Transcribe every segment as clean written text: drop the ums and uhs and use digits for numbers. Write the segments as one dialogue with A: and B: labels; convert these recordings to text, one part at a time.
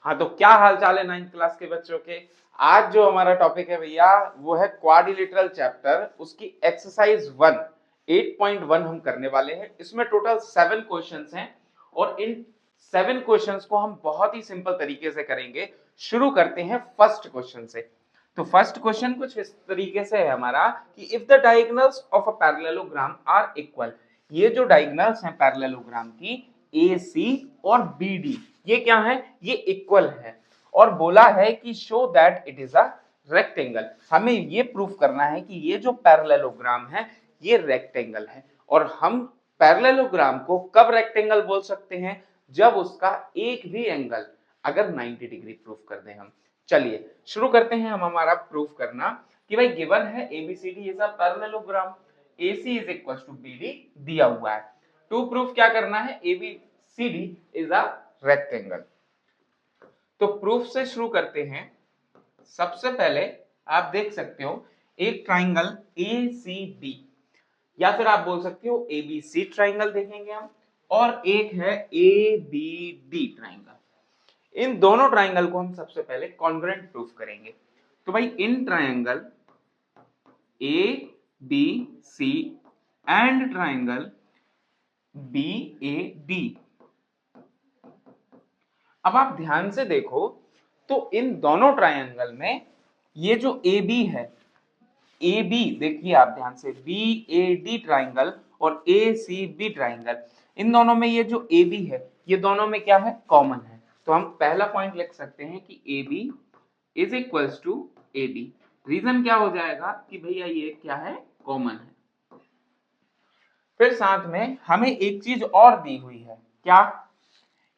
A: हाँ, तो क्या हाल चाल है 9th क्लास के बच्चों के। आज जो हमारा टॉपिक है भैया वो है क्वाड्रिलेटरल चैप्टर, उसकी एक्सरसाइज 1 8.1 हम करने वाले हैं। इसमें टोटल 7 क्वेश्चंस हैं और इन 7 क्वेश्चंस को हम बहुत ही सिंपल तरीके से करेंगे। शुरू करते हैं फर्स्ट क्वेश्चन से। तो फर्स्ट क्वेश्चन कुछ इस तरीके से है हमारा कि if the diagonals of a parallelogram are equal, ये जो डायगोनल्स हैं पैरेललोग्राम की ए सी और बी डी, ये क्या है, ये इक्वल है और बोला है कि show that it is a rectangle. हमें ये प्रूफ करना है कि ये जो पैरेललोग्राम है ये रेक्टेंगल है। और हम पैरेललोग्राम को कब रेक्टेंगल बोल सकते हैं, जब उसका एक भी एंगल अगर 90 डिग्री प्रूफ कर दें हम। चलिए शुरू करते हैं हम हमारा प्रूफ करना कि भाई गिवन है ABCD is a parallelogram, AC is equal to BD दिया हुआ है। टू प्रूफ क्या करना है, ABCD इज अ रेक्टेंगल। तो प्रूफ से शुरू करते हैं। सबसे पहले आप देख सकते हो एक ट्राइंगल ACD, या फिर आप बोल सकते हो ABC ट्राइंगल देखेंगे हम, और एक है ABD ट्राइंगल। इन दोनों ट्राइंगल को हम सबसे पहले कॉन्ग्रुएंट प्रूफ करेंगे। तो भाई in triangle ABC and triangle BAD, अब आप ध्यान से देखो तो इन दोनों ट्रायंगल में ये जो AB है, AB देखिए आप ध्यान से, BAD ट्रायंगल और ACB ट्रायंगल, इन दोनों में ये जो AB है ये दोनों में क्या है, कॉमन है। तो हम पहला पॉइंट लिख सकते हैं कि AB is equals to AB। Reason क्या हो जाएगा कि भैया ये क्या है, कॉमन है। फिर साथ में हमें एक चीज और दी हुई है, क्या,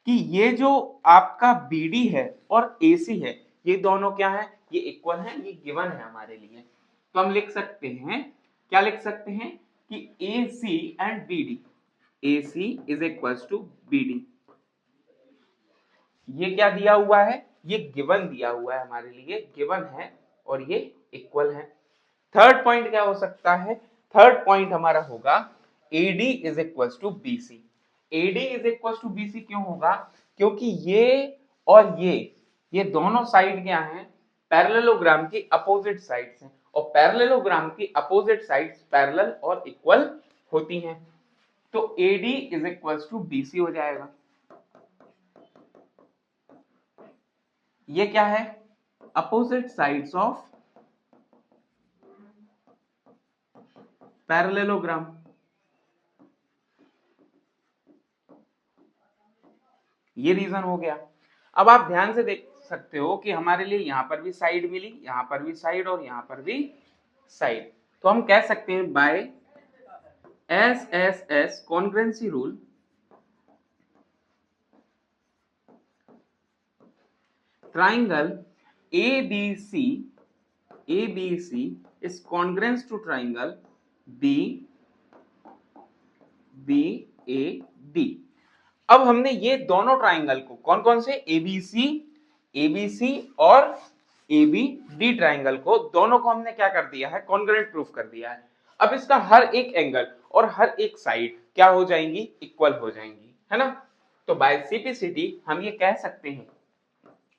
A: कि ये जो आपका BD है और AC है ये दोनों क्या है, ये इक्वल है, ये गिवन है हमारे लिए। तो हम लिख सकते हैं, क्या लिख सकते हैं कि AC and BD, AC is equal to BD, ये क्या दिया हुआ है, ये गिवन दिया हुआ है हमारे लिए, गिवन है और ये इक्वल है। थर्ड पॉइंट क्या हो सकता है, थर्ड पॉइंट हमारा होगा AD is equal to BC। AD is equal to BC क्यों होगा, क्योंकि ये और ये दोनों साइड क्या हैं, पैरेललोग्राम की अपोजिट साइड्स हैं और पैरेललोग्राम की अपोजिट साइड्स पैरेलल और इक्वल होती हैं। तो AD is equal to BC हो जाएगा। ये क्या है, अपोजिट साइड्स ऑफ पैरेललोग्राम। ये रीजन हो गया। अब आप ध्यान से देख सकते हो कि हमारे लिए यहां पर भी साइड मिली, यहां पर भी साइड और यहां पर भी साइड। तो हम कह सकते हैं by SSS congruency rule, triangle ABC is congruent to triangle BAD। अब हमने ये दोनों ट्राइंगल को, कौन कौन से, ABC और ABD ट्राइंगल को, दोनों को हमने क्या कर दिया है, कॉन्ग्रुएंट प्रूफ कर दिया है। अब इसका हर एक एंगल और हर एक साइड क्या हो जाएंगी, इक्वल हो जाएंगी, है ना। तो बाय CPCD हम ये कह सकते हैं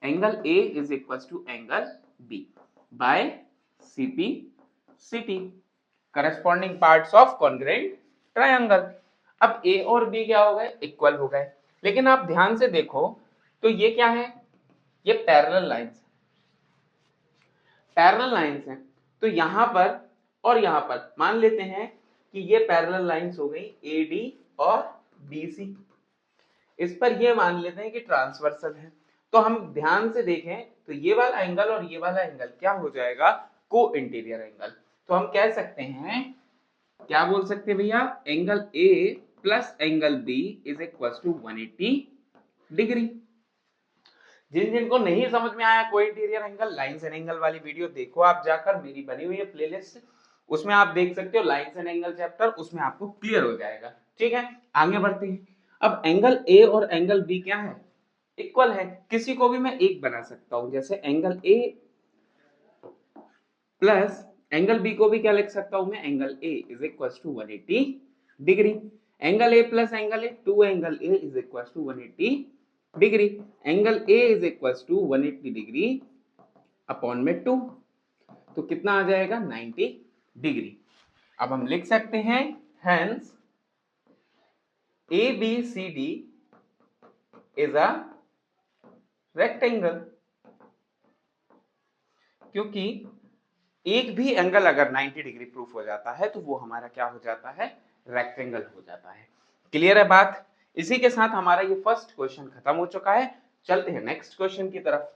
A: angle A is equal to angle B by CPCD, corresponding parts of congruent triangle. अब A और B क्या हो गए, इक्वल हो गए। लेकिन आप ध्यान से देखो तो ये क्या है, ये पैरेलल लाइंस, पैरेलल लाइंस हैं। तो यहां पर और यहां पर मान लेते हैं कि ये पैरेलल लाइंस हो गई AD और BC, इस पर ये मान लेते हैं कि ट्रांसवर्सल है। तो हम ध्यान से देखें तो ये वाला एंगल और ये वाला एंगल क्या हो जाएगा, को इंटीरियर एंगल। तो हम कह सकते हैं, क्या बोल सकते हैं भैया, angle A plus angle B is equal to 180 degree. जिन जिन को नहीं समझ में आया कोई interior angle, lines and angle वाली वीडियो देखो आप जाकर, मेरी बनी हुई है प्लेलिस्ट, उसमें आप देख सकते हो लाइंस एंड एंगल चैप्टर, उसमें आपको क्लियर हो जाएगा। ठीक है, आगे बढ़ते हैं। अब एंगल A और एंगल B क्या है, इक्वल है। किसी को भी मैं एक बना सकता हूं, जैसे angle A plus angle B को भी क्या लिख सकता हूं मैं, angle A is equal to 180 degree. Angle A plus angle A, two angle A is equal to 180 degree. Angle A is equal to 180 degree upon में 2, तो कितना आ जाएगा 90 डिग्री। अब हम लिख सकते हैं hence ABCD is a rectangle, क्योंकि एक भी एंगल अगर 90 डिग्री प्रूफ हो जाता है तो वो हमारा क्या हो जाता है, रेक्टेंगल हो जाता है। क्लियर है बात। इसी के साथ हमारा ये फर्स्ट क्वेश्चन खत्म हो चुका है। चलते हैं नेक्स्ट क्वेश्चन की तरफ।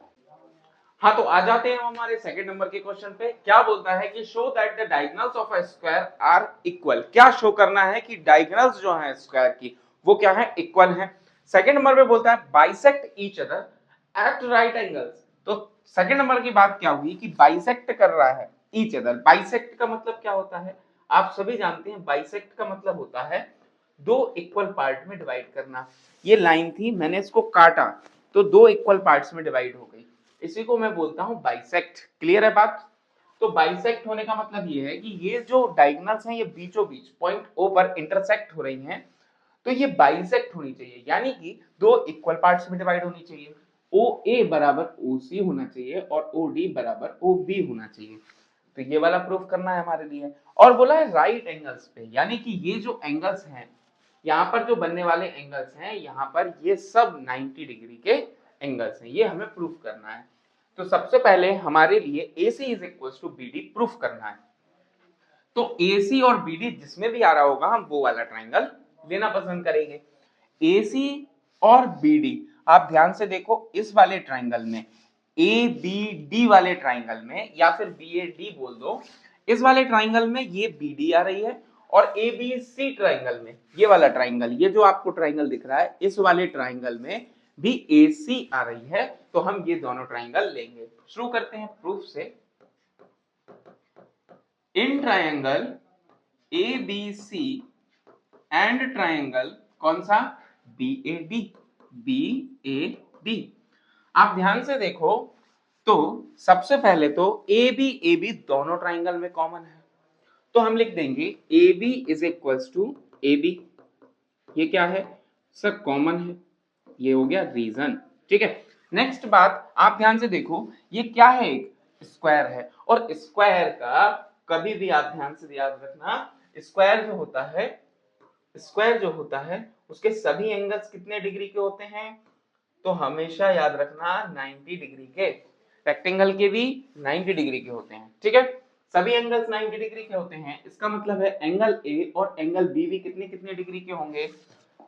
A: हाँ, तो आ जाते हैं हमारे सेकंड नंबर के क्वेश्चन पे। क्या बोलता है कि show that the diagonals of a square are equal. क्या शो करना है कि डायगोनल्स जो है स्क्वायर की वो क्या है, इक्वल है। सेकंड नंबर पे बोलता है bisect each other at right angles. तो सेकंड नंबर की बात क्या हुई कि बाइसेक्ट कर रहा है ईच अदर। बाइसेक्ट का मतलब क्या होता है, आप सभी जानते हैं बाइसेक्ट का मतलब होता है दो इक्वल पार्ट में डिवाइड करना। ये लाइन थी, मैंने इसको काटा तो दो इक्वल पार्ट्स में डिवाइड हो गई, इसी को मैं बोलता हूं बाइसेक्ट। क्लियर है बात। तो बाइसेक्ट होने का मतलब ये है कि ये जो डायगोनल्स हैं ये बीचों बीच पॉइंट ओ पर इंटरसेक्ट हो रही हैं, तो ये बाइसेक्ट होनी चाहिए, यानी कि दो इक्वल पार्ट्स में डिवाइड होनी चाहिए। ओ ए बराबर ओ सी होना चाहिए और ओ डी बराबर ओ बी होना चाहिए। तो ये वाला प्रूफ करना है हमारे लिए। और बोला है राइट एंगल्स पे, यानी कि ये जो एंगल्स हैं, यहाँ पर जो बनने वाले एंगल्स हैं, यहाँ पर ये सब 90 डिग्री के एंगल्स हैं, ये हमें प्रूफ करना है। तो सबसे पहले हमारे लिए AC is equal to BD proof करना है। तो AC और BD जिसमें भी आ रहा होगा हम वो वाला ट्राइंगल लेना पसंद करेंगे। AC और BD, आप ध्यान से देखो इस वाले ट्राइंगल में, ABD वाले ट्राइंगल में, या फिर BAD बोल दो, इस वाले ट्राइंगल में ये BD आ रही है, और ABC ट्राइंगल में ये वाला ट्राइंगल, ये जो आपको ट्राइंगल दिख रहा है, इस वाले ट्राइंगल में भी AC आ रही है। तो हम ये दोनों ट्राइंगल लेंगे। शुरू करते हैं प्रूफ से। In triangle ABC and triangle कौन सा, BAD। BAD, आप ध्यान से देखो तो सबसे पहले तो AB दोनों ट्राइंगल में कॉमन है, तो हम लिख देंगे AB is equals to AB। ये क्या है सर, कॉमन है, ये हो गया रीजन। ठीक है, नेक्स्ट बात आप ध्यान से देखो, ये क्या है, एक स्क्वायर है, और स्क्वायर का कभी भी आप ध्यान से याद रखना, स्क्वायर जो होता है, स्क्वायर जो होता है उसके सभी एंगल्स कितने डिग्री के होते हैं, तो हमेशा याद रखना 90 डिग्री के। रेक्टेंगल के भी 90 डिग्री के होते हैं। ठीक है, सभी एंगल्स 90 डिग्री के होते हैं, इसका मतलब है एंगल ए और एंगल बी भी कितने कितने डिग्री के होंगे,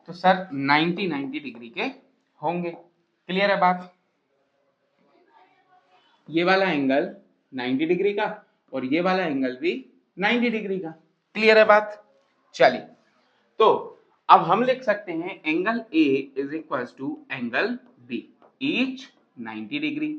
A: तो सर 90 डिग्री के होंगे। क्लियर है बात। ये वाला एंगल 90 डिग्री का और ये वाला एंगल भी 90 डिग्री का। क्लियर है बात। चलिए, तो अब हम लिख सकते हैं angle A is equal to angle B, each 90 डिग्री।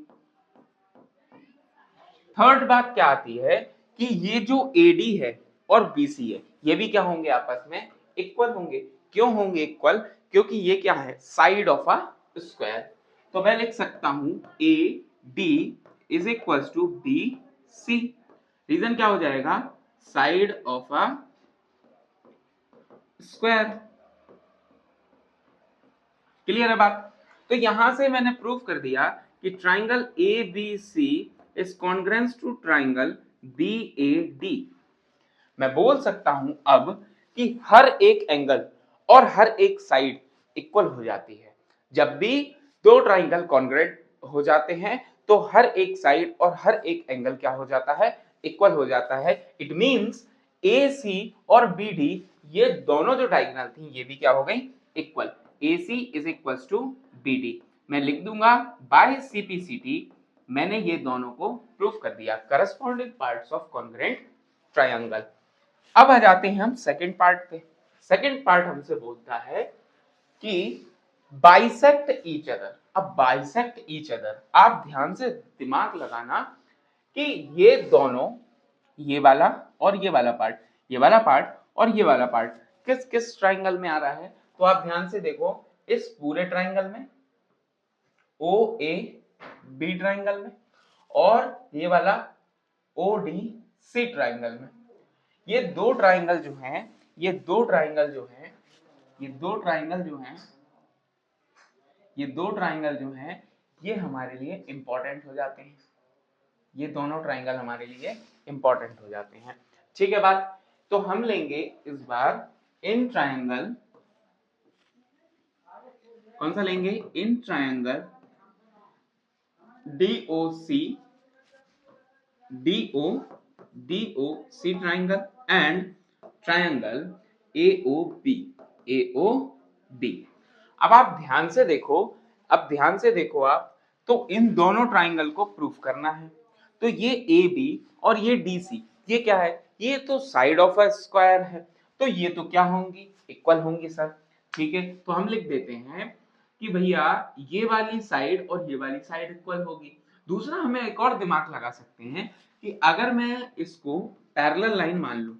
A: थर्ड बात क्या आती है कि ये जो AD है और BC है, ये भी क्या होंगे, आपस में इक्वल होंगे। क्यों होंगे इक्वल, क्योंकि ये क्या है, साइड ऑफ अ स्क्वायर। तो मैं लिख सकता हूं AD is equal to BC। Reason क्या हो जाएगा, side of a square. Clear है बात। तो यहां से मैंने प्रूव कर दिया कि triangle ABC is congruent to triangle BAD। मैं बोल सकता हूं अब कि हर एक एंगल और हर एक साइड इक्वल हो जाती है। जब भी दो ट्राइंगल कॉन्ग्रुएंट हो जाते हैं तो हर एक साइड और हर एक एंगल क्या हो जाता है, इक्वल हो जाता है। इट मींस AC और BD, ये दोनों जो डायगोनल थी ये भी क्या हो गई, equal. AC is equal to BD। मैं लिख दूंगा बाय CPCT, मैंने ये दोनों को प्रूफ कर दिया, corresponding parts of congruent triangle. अब आ जाते हैं हम सेकंड पार्ट पे। सेकंड पार्ट हमसे बोलता है कि बाइसेक्ट ईच अदर। अब बाइसेक्ट ईच अदर, आप ध्यान से दिमाग लगाना कि ये दोनों, ये वाला और ये वाला पार्ट, ये वाला पार्ट और ये वाला पार्ट किस किस ट्राइंगल में आ रहा है, तो आप ध्यान से देखो इस पूरे ट्राइंगल में, OAB ट्राइंगल में, और ये वाला ODC ट्राइंगल में। ये दो ट्राइंगल जो हैं, ये दो ट्राइंगल जो हैं, ये दो ट्राइंगल जो हैं, ये दो ट्राइंगल जो हैं ये हमारे लिए इंपॉर्टेंट हो जाते हैं, ये दोनों ट्राइंगल हमारे लिए इंपॉर्टेंट हो जाते हैं। ठीक है बात। तो हम लेंगे इस बार इन ट्राइंगल, कौन सा लेंगे, in triangle DOC, DOC triangle and triangle AOB, AOB। अब आप ध्यान से देखो, अब ध्यान से देखो आप, तो इन दोनों ट्राइंगल को प्रूफ करना है। तो ये AB और ये DC, ये क्या है, ये तो साइड ऑफ अ स्क्वायर है, तो ये तो क्या होंगी, इक्वल होंगी सर। ठीक है, तो हम लिख देते हैं कि भैया ये वाली साइड और ये वाली साइड इक्वल होगी। दूसरा हमें एक और दिमाग लगा सकते हैं कि अगर मैं इसको पैरेलल लाइन मान लूं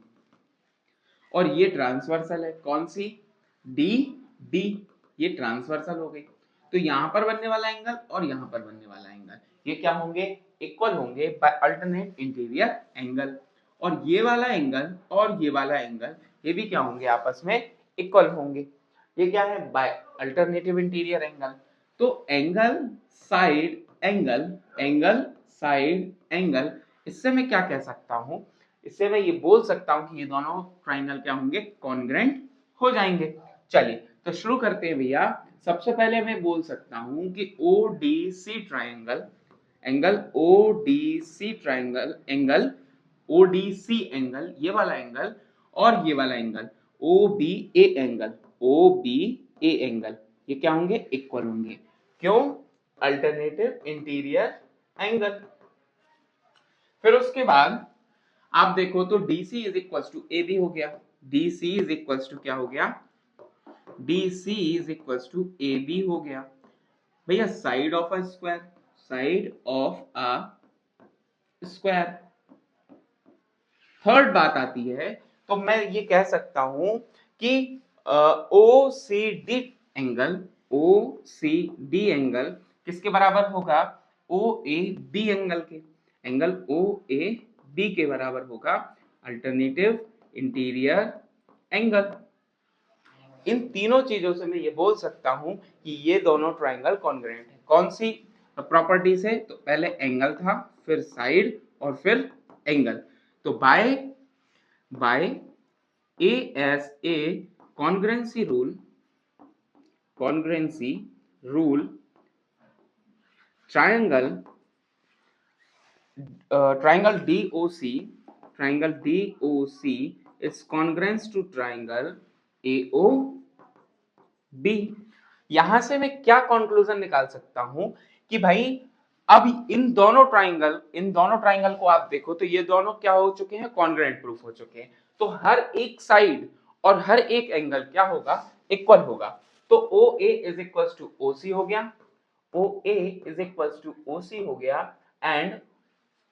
A: और ये ट्रांसवर्सल है, कौन सी, DD, ये ट्रांसवर्सल हो गई, तो यहां पर बनने वाला एंगल और यहां पर बनने वाला एंगल ये क्या होंगे, इक्वल होंगे बाय अल्टरनेट इंटीरियर एंगल। और ये वाला एंगल और ये वाला एंगल ये भी क्या होंगे, आपस में इक्वल होंगे। ये क्या है, बाय अल्टरनेटिव इंटीरियर एंगल। तो angle side angle, angle side angle, इससे मैं क्या कह सकता हूं, इससे मैं ये बोल सकता हूं कि ये दोनों ट्राइंगल क्या होंगे, कॉन्ग्रुएंट हो जाएंगे। चलिए तो शुरू करते हैं भैया। सबसे पहले मैं बोल सकता हूं कि ODC triangle, angle ODC triangle, angle ODC angle, ये वाला एंगल और ये वाला angle OBA angle, OBA angle, ये क्या होंगे, इक्वल होंगे। क्यों, अल्टरनेटिव इंटीरियर एंगल। फिर उसके बाद आप देखो तो DC is equal to AB हो गया, DC इज इक्वल टू क्या हो गया, DC is equal to AB हो गया। भैया side of a square, side of a square. Third बात आती है, तो मैं ये कह सकता हूं कि OCD एंगल, OCD एंगल किसके बराबर होगा, OAB एंगल के, एंगल OAB के बराबर होगा, अल्टरनेटिव इंटीरियर एंगल। इन तीनों चीजों से मैं ये बोल सकता हूं कि ये दोनों ट्राइंगल कॉन्ग्रुएंट है। कौन सी प्रॉपर्टी से, तो पहले एंगल था, फिर साइड और फिर एंगल। तो bye ASA congruency rule triangle DOC is congruent to triangle AOB। यहां से मैं क्या कंक्लूजन निकाल सकता हूं कि भाई अब इन दोनों ट्राइंगल को आप देखो तो ये दोनों क्या हो चुके हैं, कॉन्ग्रुएंट प्रूफ हो चुके हैं। तो हर एक साइड और हर एक एंगल क्या होगा, इक्वल होगा। तो OA is equal to OC हो गया, OA is equal to OC हो गया and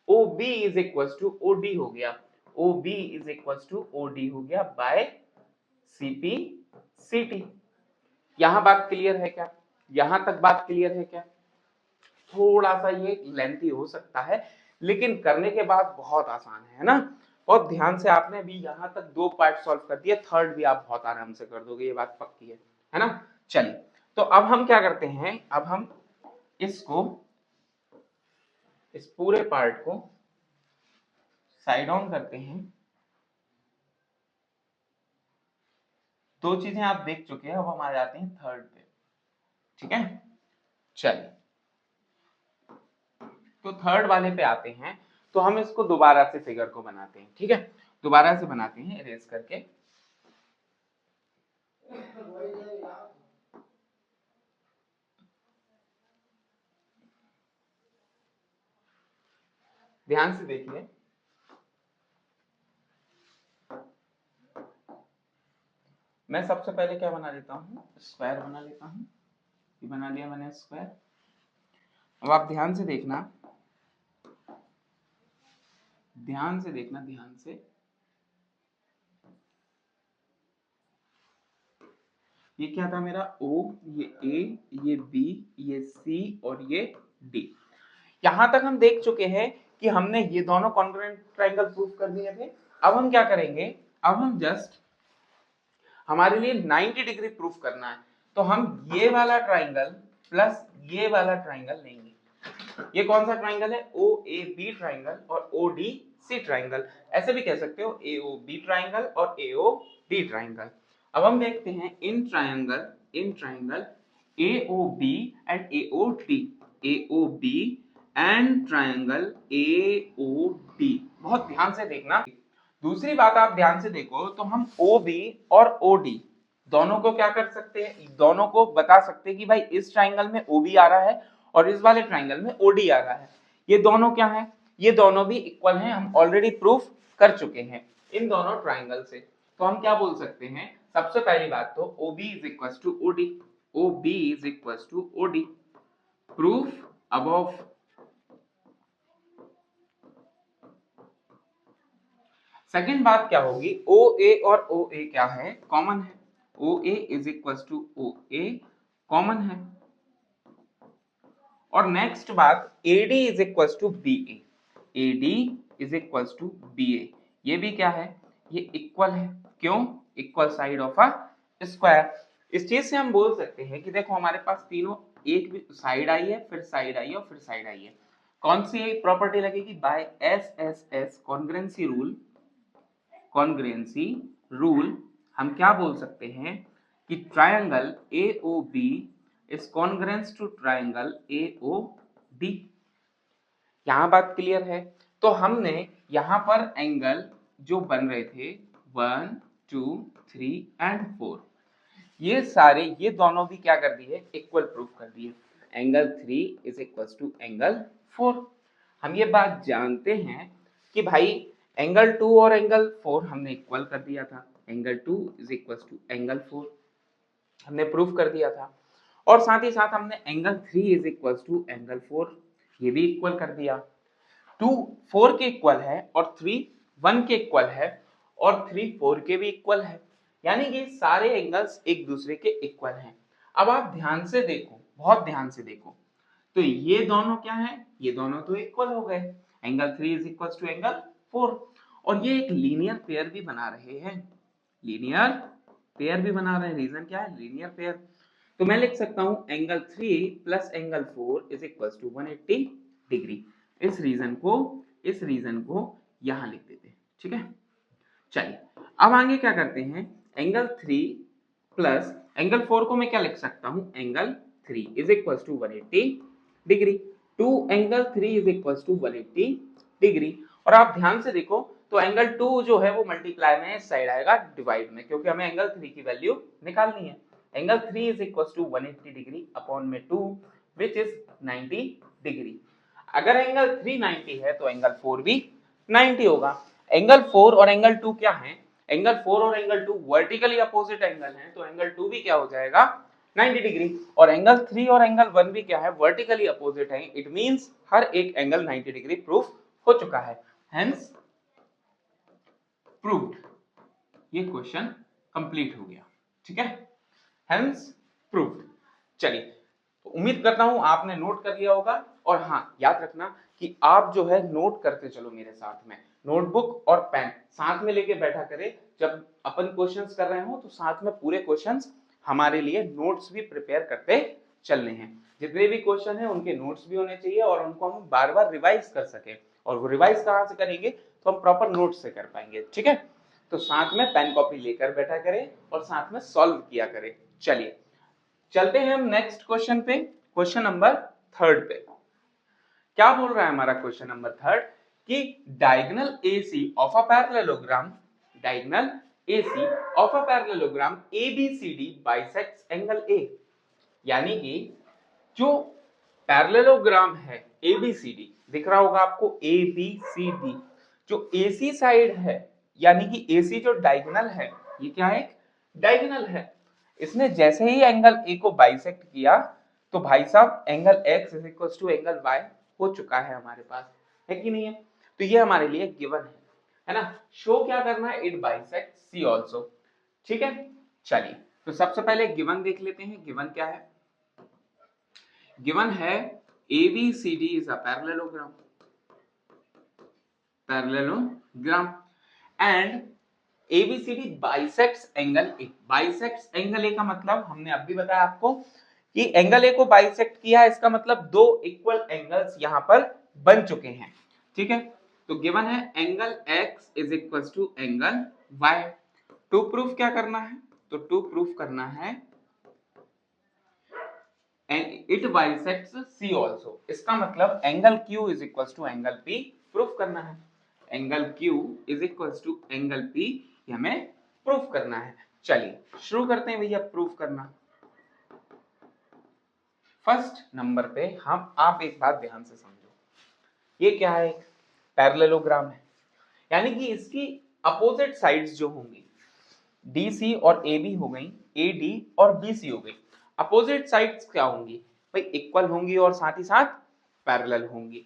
A: OB is equal to OD हो गया, OB is equal to OD हो गया बाय CP/CT। यहां बात क्लियर है क्या, यहां तक बात क्लियर है क्या। थोड़ा सा ये लेंथी हो सकता है लेकिन करने के बाद बहुत आसान है ना। बहुत ध्यान से आपने भी यहां तक 2 पार्ट सॉल्व कर दिए, थर्ड भी आप बहुत आराम से कर दोगे, ये बात पक्की है ना। चलिए तो अब हम क्या करते हैं, अब हम इसको, इस पूरे पार्ट को साइड ऑन करते हैं। दो चीजें आप देख चुके हैं, अब हम आ जाते हैं थर्ड पे। ठीक है, चलिए तो थर्ड वाले पे आते हैं। तो हम इसको दोबारा से फिगर को बनाते हैं, ठीक है, दोबारा से बनाते हैं इरेज करके। ध्यान से देखिए, मैं सबसे पहले क्या बना लेता हूँ, स्क्वायर बना लेता हूँ। ये बना लिया मैंने स्क्वायर। अब आप ध्यान से देखना, ध्यान से देखना, ध्यान से। ये क्या था मेरा, O, ये A, ये B, ये C और ये D। यहां तक हम देख चुके हैं कि हमने ये दोनों कॉन्ग्रुएंट ट्राइंगल प्रूफ कर दिए थे। अब हम क्या करेंगे, अब हम जस्ट, हमारे लिए 90 डिग्री प्रूफ करना है। तो हम ये वाला ट्राइंगल प्लस ये वाला ट्राइंगल लेंगे। ये कौन सा ट्राइंगल है? ओ ए बी ट्राइंगल और ओ डी सी ट्राइंगल, ऐसे भी कह सकते हो ए ओ बी ट्राइंगल और ए ओ डी ट्राइंगल। अब हम देखते हैं इन triangle A O B and A O D, A O B and triangle A O D. बहुत ध्यान से देखना। दूसरी बात आप ध्यान से देखो तो हम ओ बी और ओ डी दोनों को क्या कर सकते हैं? दोनों को बता सकते हैं कि भाई इस ट्राइंगल में ओ बी आ रहा है और इस वाले ट्राइंगल में ओडी आ रहा है। ये दोनों क्या है? ये दोनों भी इक्वल हैं, हम ऑलरेडी प्रूफ कर चुके हैं इन दोनों ट्राइंगल से। तो हम क्या बोल सकते हैं? सबसे पहली बात तो OB is equal to OD, OB is equal to OD, proof above. Second बात क्या होगी? OA और OA क्या है? कॉमन है। OA is equal to OA common है। और नेक्स्ट बात AD is equal to BA, AD is equal to BA, ये भी क्या है? ये इक्वल है। क्यों? Equal side of a square. इस चीज से हम बोल सकते हैं कि देखो हमारे पास तीनों, एक भी साइड आई है, फिर साइड आई है और फिर साइड आई है। कौन सी प्रॉपर्टी लगेगी? By SSS congruency rule, congruency rule हम क्या बोल सकते हैं कि triangle AOB is congruent to triangle AOD। यहां बात क्लियर है? तो हमने यहां पर एंगल जो बन रहे थे 1 2 3 एंड 4, ये सारे, ये दोनों भी क्या कर दिए? इक्वल प्रूफ कर दिए। Angle 3 is equal to angle 4। हम ये बात जानते हैं कि भाई एंगल 2 और एंगल 4 हमने इक्वल कर दिया था। Angle 2 is equal to angle 4 हमने प्रूफ कर दिया था। और साथ ही साथ हमने angle 3 is equal to angle 4, ये भी इक्वल कर दिया। 2 4 के इक्वल है और 3 1 के इक्वल है और 3 4 के भी इक्वल है, यानी कि सारे एंगल्स एक दूसरे के इक्वल हैं। अब आप ध्यान से देखो, बहुत ध्यान से देखो, तो ये दोनों क्या है? ये दोनों तो इक्वल हो गए। Angle 3 is equal to angle 4, और ये एक लीनियर पेयर भी बना रहे हैं, लीनियर पेयर भी बना रहे हैं। रीजन क्या है? Linear pair. तो मैं लिख सकता हूं angle 3 plus angle 4 is equal to 180 degree. इस रीजन को यहां लिख देते हैं, ठीक है। चलिए अब आगे क्या करते हैं? एंगल 3 प्लस एंगल 4 को मैं क्या लिख सकता हूं? Angle 3 is equal to 180 degree. 2 angle 3 is equal to 180 degree. और आप ध्यान से देखो तो एंगल 2 जो है वो मल्टीप्लाई में इस साइड आएगा डिवाइड में, क्योंकि हमें एंगल 3 की वैल्यू निकालनी है। Angle 3 is equal to 180 degree upon में 2 विच इज 90 डिग्री। अगर एंगल 3 90 है तो एंगल 4 भी 90 होगा। एंगल 4 और एंगल 2 क्या है? एंगल 4 और एंगल 2 वर्टिकली अपोजिट एंगल हैं, तो एंगल 2 भी क्या हो जाएगा? 90 डिग्री। और एंगल 3 और एंगल 1 भी क्या है? वर्टिकली अपोजिट है। इट मींस हर एक एंगल 90 डिग्री प्रूफ हो चुका है। हेंस प्रूव्ड, ये क्वेश्चन कंप्लीट हो गया, ठीक है। Hence proved. चलिए, तो उम्मीद करता हूं आपने नोट कर लिया होगा। और हाँ, याद रखना कि आप जो है नोट करते चलो मेरे साथ में। नोटबुक और पेन साथ में लेके बैठा करें। जब अपन क्वेश्चंस कर रहे हो तो साथ में पूरे क्वेश्चंस हमारे लिए नोट्स भी प्रिपेयर करते चलने हैं। जितने भी क्वेश्चन है उनके नोट्स भी होने चाहिए और उनको हम बार बार रिवाइज कर सके। और वो रिवाइज कहाँ से करेंगे? तो हम प्रॉपर नोट्स से कर पाएंगे, ठीक है। तो साथ में पेन कॉपी लेकर बैठा करें और साथ में सॉल्व किया करें। चलिए चलते हैं हम नेक्स्ट क्वेश्चन पे, क्वेश्चन नंबर 3 पे। क्या बोल रहा है हमारा क्वेश्चन नंबर 3 कि diagonal AC of a parallelogram, diagonal AC of a parallelogram ABCD bisects angle A। यानी कि जो पैरेललोग्राम है ABCD, दिख रहा होगा आपको ABCD, जो AC साइड है, यानी कि AC जो डायगोनल है, ये क्या है? डायगोनल है। इसने जैसे ही एंगल A को बाइसेक्ट किया तो भाई साहब angle X is equal to angle Y हो चुका है हमारे पास, है कि नहीं है? तो ये हमारे लिए गिवन है ना। शो क्या करना है? इट बाइसेक्ट C आल्सो, ठीक है। चलिए तो सबसे पहले गिवन देख लेते हैं। गिवन क्या है? गिवन है ABCD is a parallelogram, parallelogram and ABCD bisects angle A। Bisects angle A का मतलब हमने अभी बताया आपको कि एंगल ए को बाइसेक्ट किया है, इसका मतलब दो इक्वल एंगल्स यहां पर बन चुके हैं। ठीक है, तो गिवन है angle x is equal to angle y। To proof क्या करना है, तो टू प्रूफ करना है इट बाइसेक्ट्स c आल्सो। इसका मतलब angle q is equal to angle p proof करना है। Angle q is equal to angle p हमें प्रूफ करना है। चलिए शुरू करते हैं भैया प्रूफ करना। फर्स्ट नंबर पे हम आप एक बात ध्यान से समझो, ये क्या है, एक पैरेललोग्राम है, यानी कि इसकी अपोजिट साइड्स जो होंगी DC और AB हो गई, AD और BC हो गई। अपोजिट साइड्स क्या होंगी भाई, इक्वल होंगी और साथ ही साथ पैरेलल होंगी।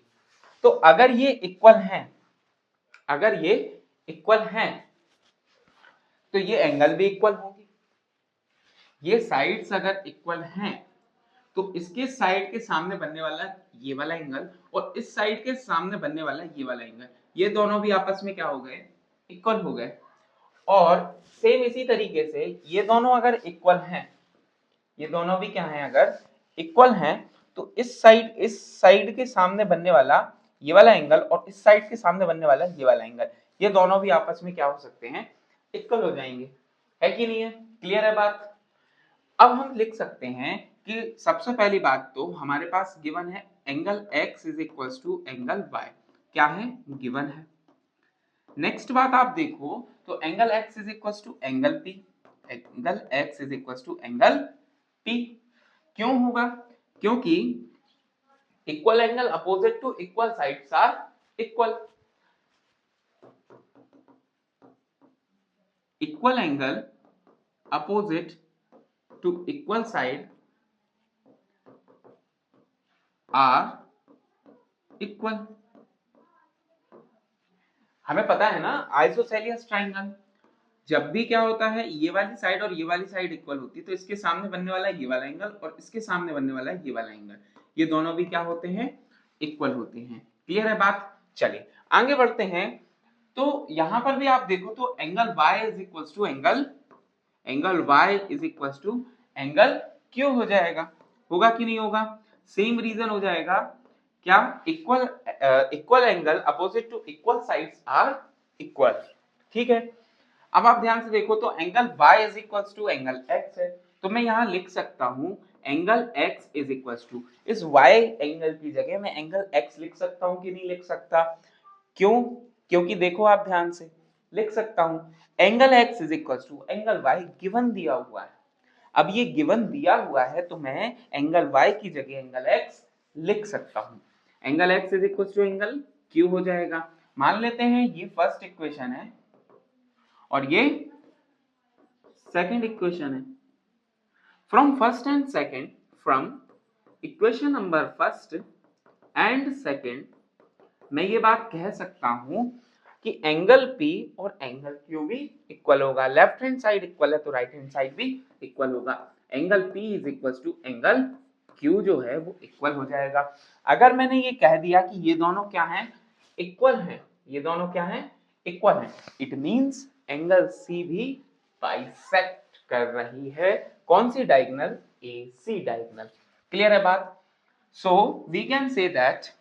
A: तो अगर ये इक्वल हैं, अगर ये इक्वल हैं तो ये एंगल भी इक्वल होंगी। ये साइड्स अगर इक्वल हैं तो इसके साइड के सामने बनने वाला ये वाला एंगल और इस साइड के सामने बनने वाला ये वाला एंगल, ये दोनों भी आपस में क्या हो गए, इक्वल हो गए। और सेम इसी तरीके से ये दोनों अगर इक्वल हैं, ये दोनों भी क्या हैं, अगर इक्वल हैं तो इस साइड के सामने बनने वाला ये वाला एंगल और इस साइड के सामने बनने वाला ये वाला एंगल, ये दोनों भी आपस में क्या हो सकते हैं, इक्वल हो जाएंगे। है कि नहीं है, क्लियर है बात। अब हम लिख सकते हैं कि सबसे पहली बात तो हमारे पास गिवन है angle x is equal to angle y, क्या है, गिवन है। नेक्स्ट बात आप देखो तो angle x is equal to angle p, angle x is equal to angle p। क्यों होगा, क्योंकि equal angle opposite to equal sides are equal. Equal angle opposite to equal side are equal. हमें पता है ना आइसोसेलियस ट्राइंगल, जब भी क्या होता है, ये वाली साइड और ये वाली साइड इक्वल होती है तो इसके सामने बनने वाला ये वाला एंगल और इसके सामने बनने वाला ये वाला एंगल, ये दोनों भी क्या होते हैं, इक्वल होते हैं। क्लियर है बात। चलिए आगे बढ़ते हैं। तो यहां पर भी आप देखो तो angle y is equal to angle y is equal to angle q हो जाएगा। होगा कि नहीं होगा, सेम रीजन हो जाएगा, क्या, equal angle opposite to equal sides are equal. ठीक है, अब आप ध्यान से देखो तो angle y is equal to angle x है, तो मैं यहां लिख सकता हूं angle x is equal to, इस y एंगल की जगह मैं एंगल x लिख सकता हूं कि नहीं लिख सकता, क्यों, क्योंकि देखो आप ध्यान से लिख सकता हूं angle x is equal to angle y given दिया हुआ है। अब ये गिवन दिया हुआ है तो मैं एंगल y की जगह एंगल x लिख सकता हूं। Angle x is equal to angle q हो जाएगा। मान लेते हैं ये फर्स्ट इक्वेशन है और ये सेकंड इक्वेशन है। From first and second, from equation number first and second, मैं ये बात कह सकता हूं कि एंगल P और एंगल Q भी इक्वल होगा। लेफ्ट हैंड साइड इक्वल है तो राइट हैंड साइड भी इक्वल होगा। Angle P is equal to angle Q जो है वो इक्वल हो जाएगा। अगर मैंने ये कह दिया कि ये दोनों क्या हैं, इक्वल हैं, ये दोनों क्या हैं, इक्वल हैं, इट मींस एंगल C भी बाइसेक्ट कर रही है कौन सी डायगोनल, AC डायगोनल। क्लियर है बात। So we can say that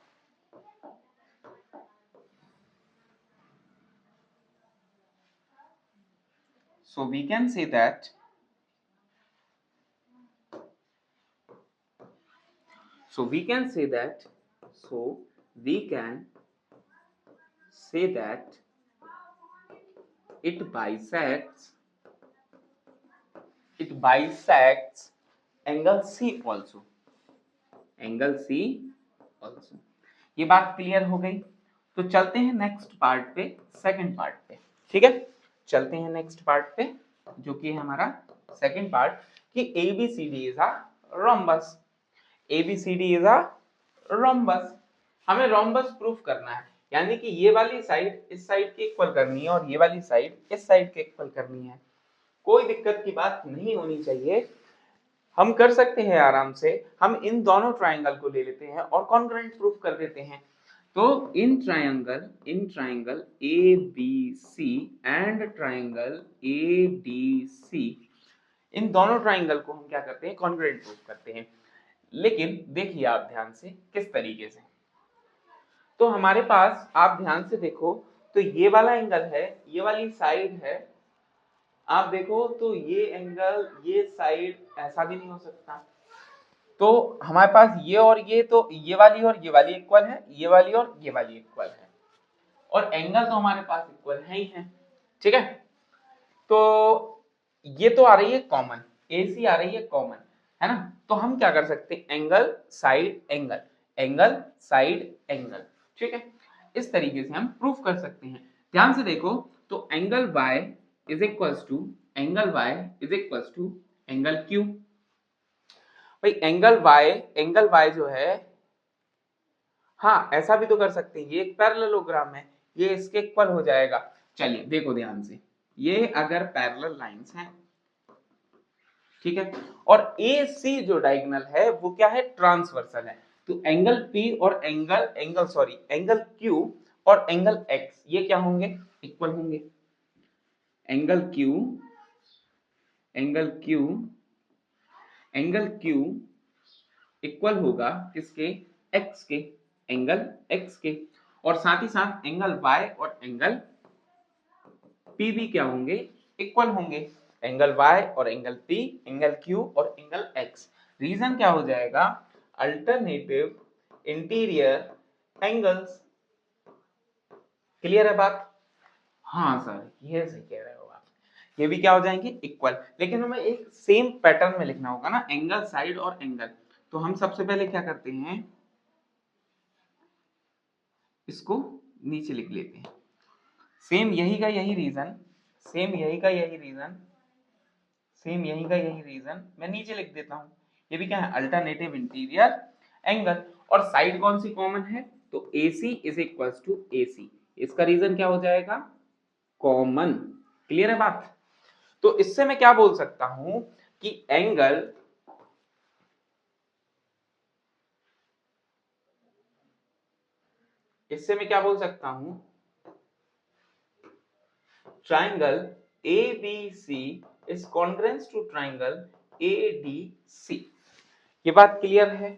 A: so we can say that so we can say that so we can say that it bisects angle C also, angle C also। ये बात clear हो गई। तो चलते हैं next part पे, second part पे। ठीक है, चलते हैं नेक्स्ट पार्ट पे जो कि है हमारा सेकंड पार्ट कि ABCD is a rhombus. ABCD is a rhombus. हमें रोम्बस प्रूफ करना है, यानी कि ये वाली साइड इस साइड के इक्वल करनी है और ये वाली साइड इस साइड के इक्वल करनी है। कोई दिक्कत की बात नहीं होनी चाहिए, हम कर सकते हैं आराम से। हम इन दोनों ट्राइंगल को ले लेते हैं और कॉन्ग्रुएंट प्रूफ कर देते हैं। तो in triangle ABC and triangle ADC, इन दोनों ट्राइंगल को हम क्या करते हैं, कॉन्ग्रुएंट प्रूफ करते हैं। लेकिन देखिए आप ध्यान से किस तरीके से, तो हमारे पास आप ध्यान से देखो तो ये वाला एंगल है, ये वाली साइड है, आप देखो तो ये एंगल, ये साइड ऐसा भी नहीं हो सकता। तो हमारे पास ये और ये, तो ये वाली इक्वल है, ये वाली और ये वाली इक्वल है, और एंगल तो हमारे पास इक्वल है ही है, ठीक है। तो ये तो आ रही है कॉमन, AC आ रही है कॉमन, है ना। तो हम क्या कर सकते हैं, angle side angle, angle side angle, ठीक है। इस तरीके से हम प्रूफ कर सकते हैं। ध्यान से देखो तो angle Y is equals to angle Y is equals to angle Q। भाई एंगल Y जो है, हाँ ऐसा भी तो कर सकते हैं, ये एक पैरेललोग्राम है, ये इसके इक्वल हो जाएगा। चलिए देखो ध्यान से, ये अगर पैरेलल लाइंस हैं, ठीक है, और AC जो डायगोनल है वो क्या है, ट्रांसवर्सल है। तो एंगल P और एंगल Q और एंगल X ये क्या होंगे, इक्वल होंगे। एंगल Q इक्वल होगा किसके, X के, एंगल X के, और साथ ही साथ एंगल Y और एंगल P भी क्या होंगे, इक्वल होंगे। एंगल Y और एंगल P, एंगल Q और एंगल X, रीजन क्या हो जाएगा, अल्टरनेटिव इंटीरियर एंगल्स। क्लियर है बात, हाँ सर ये सही कह रहे हो आप, ये भी क्या हो जाएंगे, इक्वल। लेकिन हमें एक सेम पैटर्न में लिखना होगा ना, एंगल साइड और एंगल। तो हम सबसे पहले क्या करते हैं, इसको नीचे लिख लेते हैं। सेम यही का यही रीजन, मैं नीचे लिख देता हूं। ये भी क्या है, अल्टरनेटिव इंटीरियर एंगल। और साइड कौन सी कॉमन है, तो AC is equals to AC, इसका रीजन क्या हो जाएगा, कॉमन। क्लियर है बात। तो इससे मैं क्या बोल सकता हूं कि angle triangle ABC is congruent to triangle ADC। ये बात क्लियर है।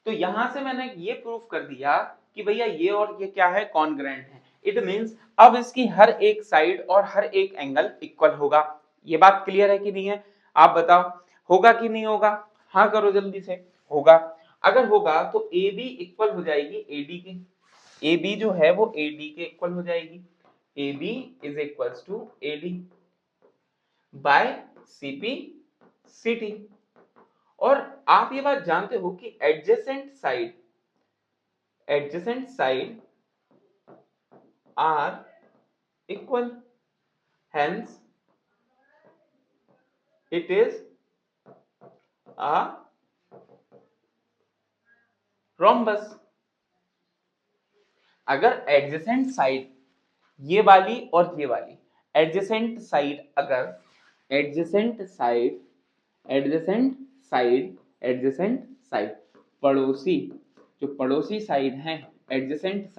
A: तो यहां से मैंने ये प्रूफ कर दिया कि भैया ये और ये क्या है, कॉन्ग्रुएंट है। इट मींस अब इसकी हर एक साइड और हर एक एंगल इक्वल होगा। ये बात क्लियर है कि नहीं है, आप बताओ, होगा कि नहीं होगा, हाँ करो जल्दी से। होगा। अगर होगा तो AB इक्वल हो जाएगी AD के, AB जो है वो AD के इक्वल हो जाएगी। AB is equals to AD by CP CT। और आप ये बात जानते हो कि adjacent side are equal, hence it is a rhombus. अगर एडजेसेंट साइड ये वाली और ये वाली, एडजेसेंट साइड अगर एडजेसेंट साइड पड़ोसी, जो पड़ोसी साइड हैं, एडजेसेंट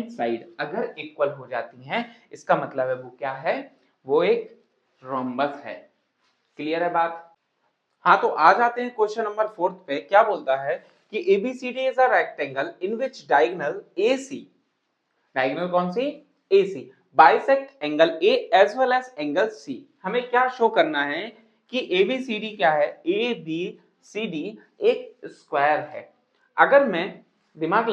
A: साइड अगर इक्वल हो जाती हैं, इसका मतलब है वो क्या है, वो एक रोम्बस है। क्लियर है बात। हाँ तो आ जाते हैं क्वेश्चन नंबर 4 पे। क्या बोलता है कि ABCD is a rectangle in which diagonal AC, diagonal कौन सी, AC, bisect angle A as well as angle C। हमें क्या शो करना है कि ABCD क्या है, ABCD एक स्क्वायर है। अगर मैं दिमाग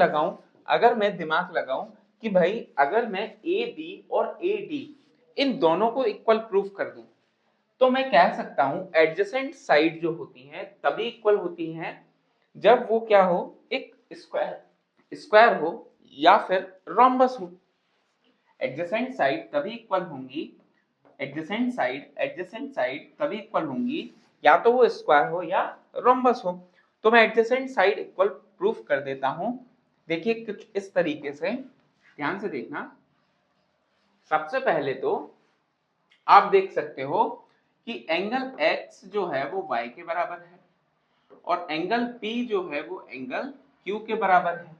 A: लगाऊं कि भाई अगर मैं AB और AD इन दोनों को इक्वल प्रूफ कर दूं, तो मैं कह सकता हूं एडजेसेंट साइड जो होती हैं तभी इक्वल होती हैं जब वो क्या हो, एक स्क्वायर हो या फिर रोम्बस हो। एडजेसेंट साइड तभी इक्वल होंगी, एडजेसेंट साइड तभी इक्वल होंगी या तो वो स्क्वायर हो या रोम्बस हो। तो मैं एडजेसेंट साइड इक्वल प्रूफ कर देता हूं। देखिए कुछ इस तरीके से, ध्यान से देखना। सबसे पहले तो आप देख सकते हो कि एंगल X जो है वो Y के बराबर है, और एंगल P जो है वो एंगल Q के बराबर है।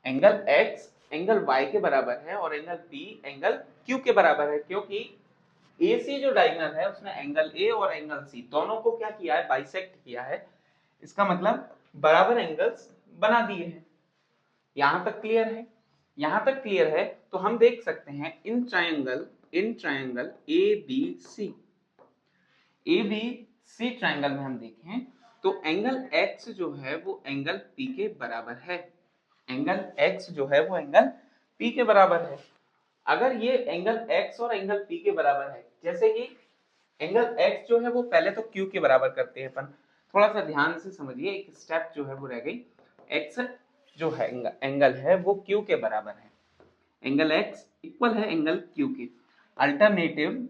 A: एंगल X एंगल Y के बराबर है और एंगल P एंगल Q के बराबर है, क्योंकि AC जो डायगोनल है उसने एंगल A और एंगल C दोनों को क्या किया है, बाइसेक्ट किया है। इसका मतलब बराबर एंगल्स बना दिए हैं। यहां तक क्लियर है? यहां तक क्लियर है तो हम देख सकते हैं इन ट्रायंगल ABC ट्रायंगल में हम देखें तो एंगल X जो है वो एंगल P के बराबर है। एंगल X जो है वो एंगल P के बराबर है। अगर ये एंगल X और एंगल P के बराबर है, जैसे कि एंगल X जो है वो पहले तो Q के बराबर करते हैं अपन, थोड़ा सा ध्यान से समझिए, एक स्टेप जो है वो रह गई। X जो है एंगल है वो Q के बराबर है, एंगल X इक्वल है एंगल Q के। अल्टरनेटिव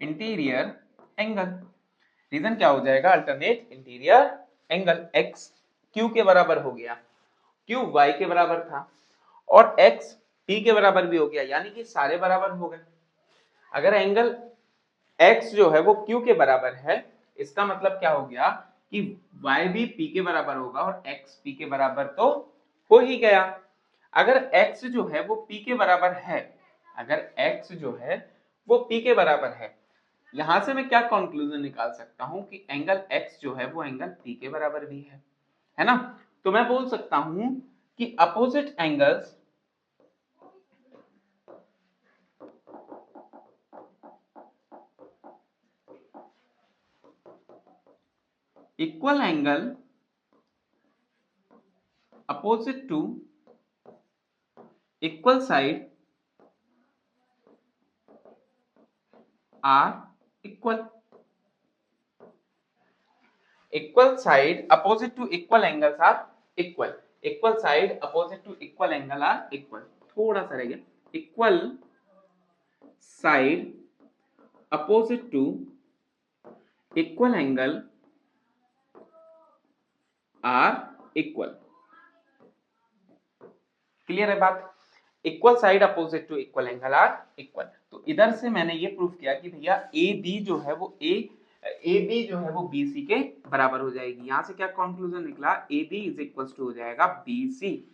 A: इंटीरियर एंगल, रीजन क्या हो जाएगा, alternate interior angle. X Q के बराबर हो गया, Q Y के बराबर था और X P के बराबर भी हो गया, यानी कि सारे बराबर हो गए। अगर एंगल X जो है वो Q के बराबर है, इसका मतलब क्या हो गया कि Y भी P के बराबर होगा और X P के बराबर तो हो ही गया। अगर X जो है वो P के बराबर है, अगर X जो है वो P के बराबर है, यहां से मैं क्या कंक्लूजन निकाल सकता हूं कि एंगल X जो है वो एंगल P के बराबर भी है ना। तो मैं बोल सकता हूं कि opposite angles equal angle opposite to equal side are equal. Equal side opposite to equal angles are equal. Equal side opposite to equal angle are equal. थोड़ा सा रह गया, equal side opposite to equal angle are equal. Clear है बात? Equal side opposite to equal angle are equal. तो इधर से मैंने ये प्रूफ किया कि भैया ए बी जो है वो ए बी जो है वो बी सी के बराबर हो जाएगी। यहां से क्या कंक्लूजन निकला, A B is equal to हो जाएगा बी सी।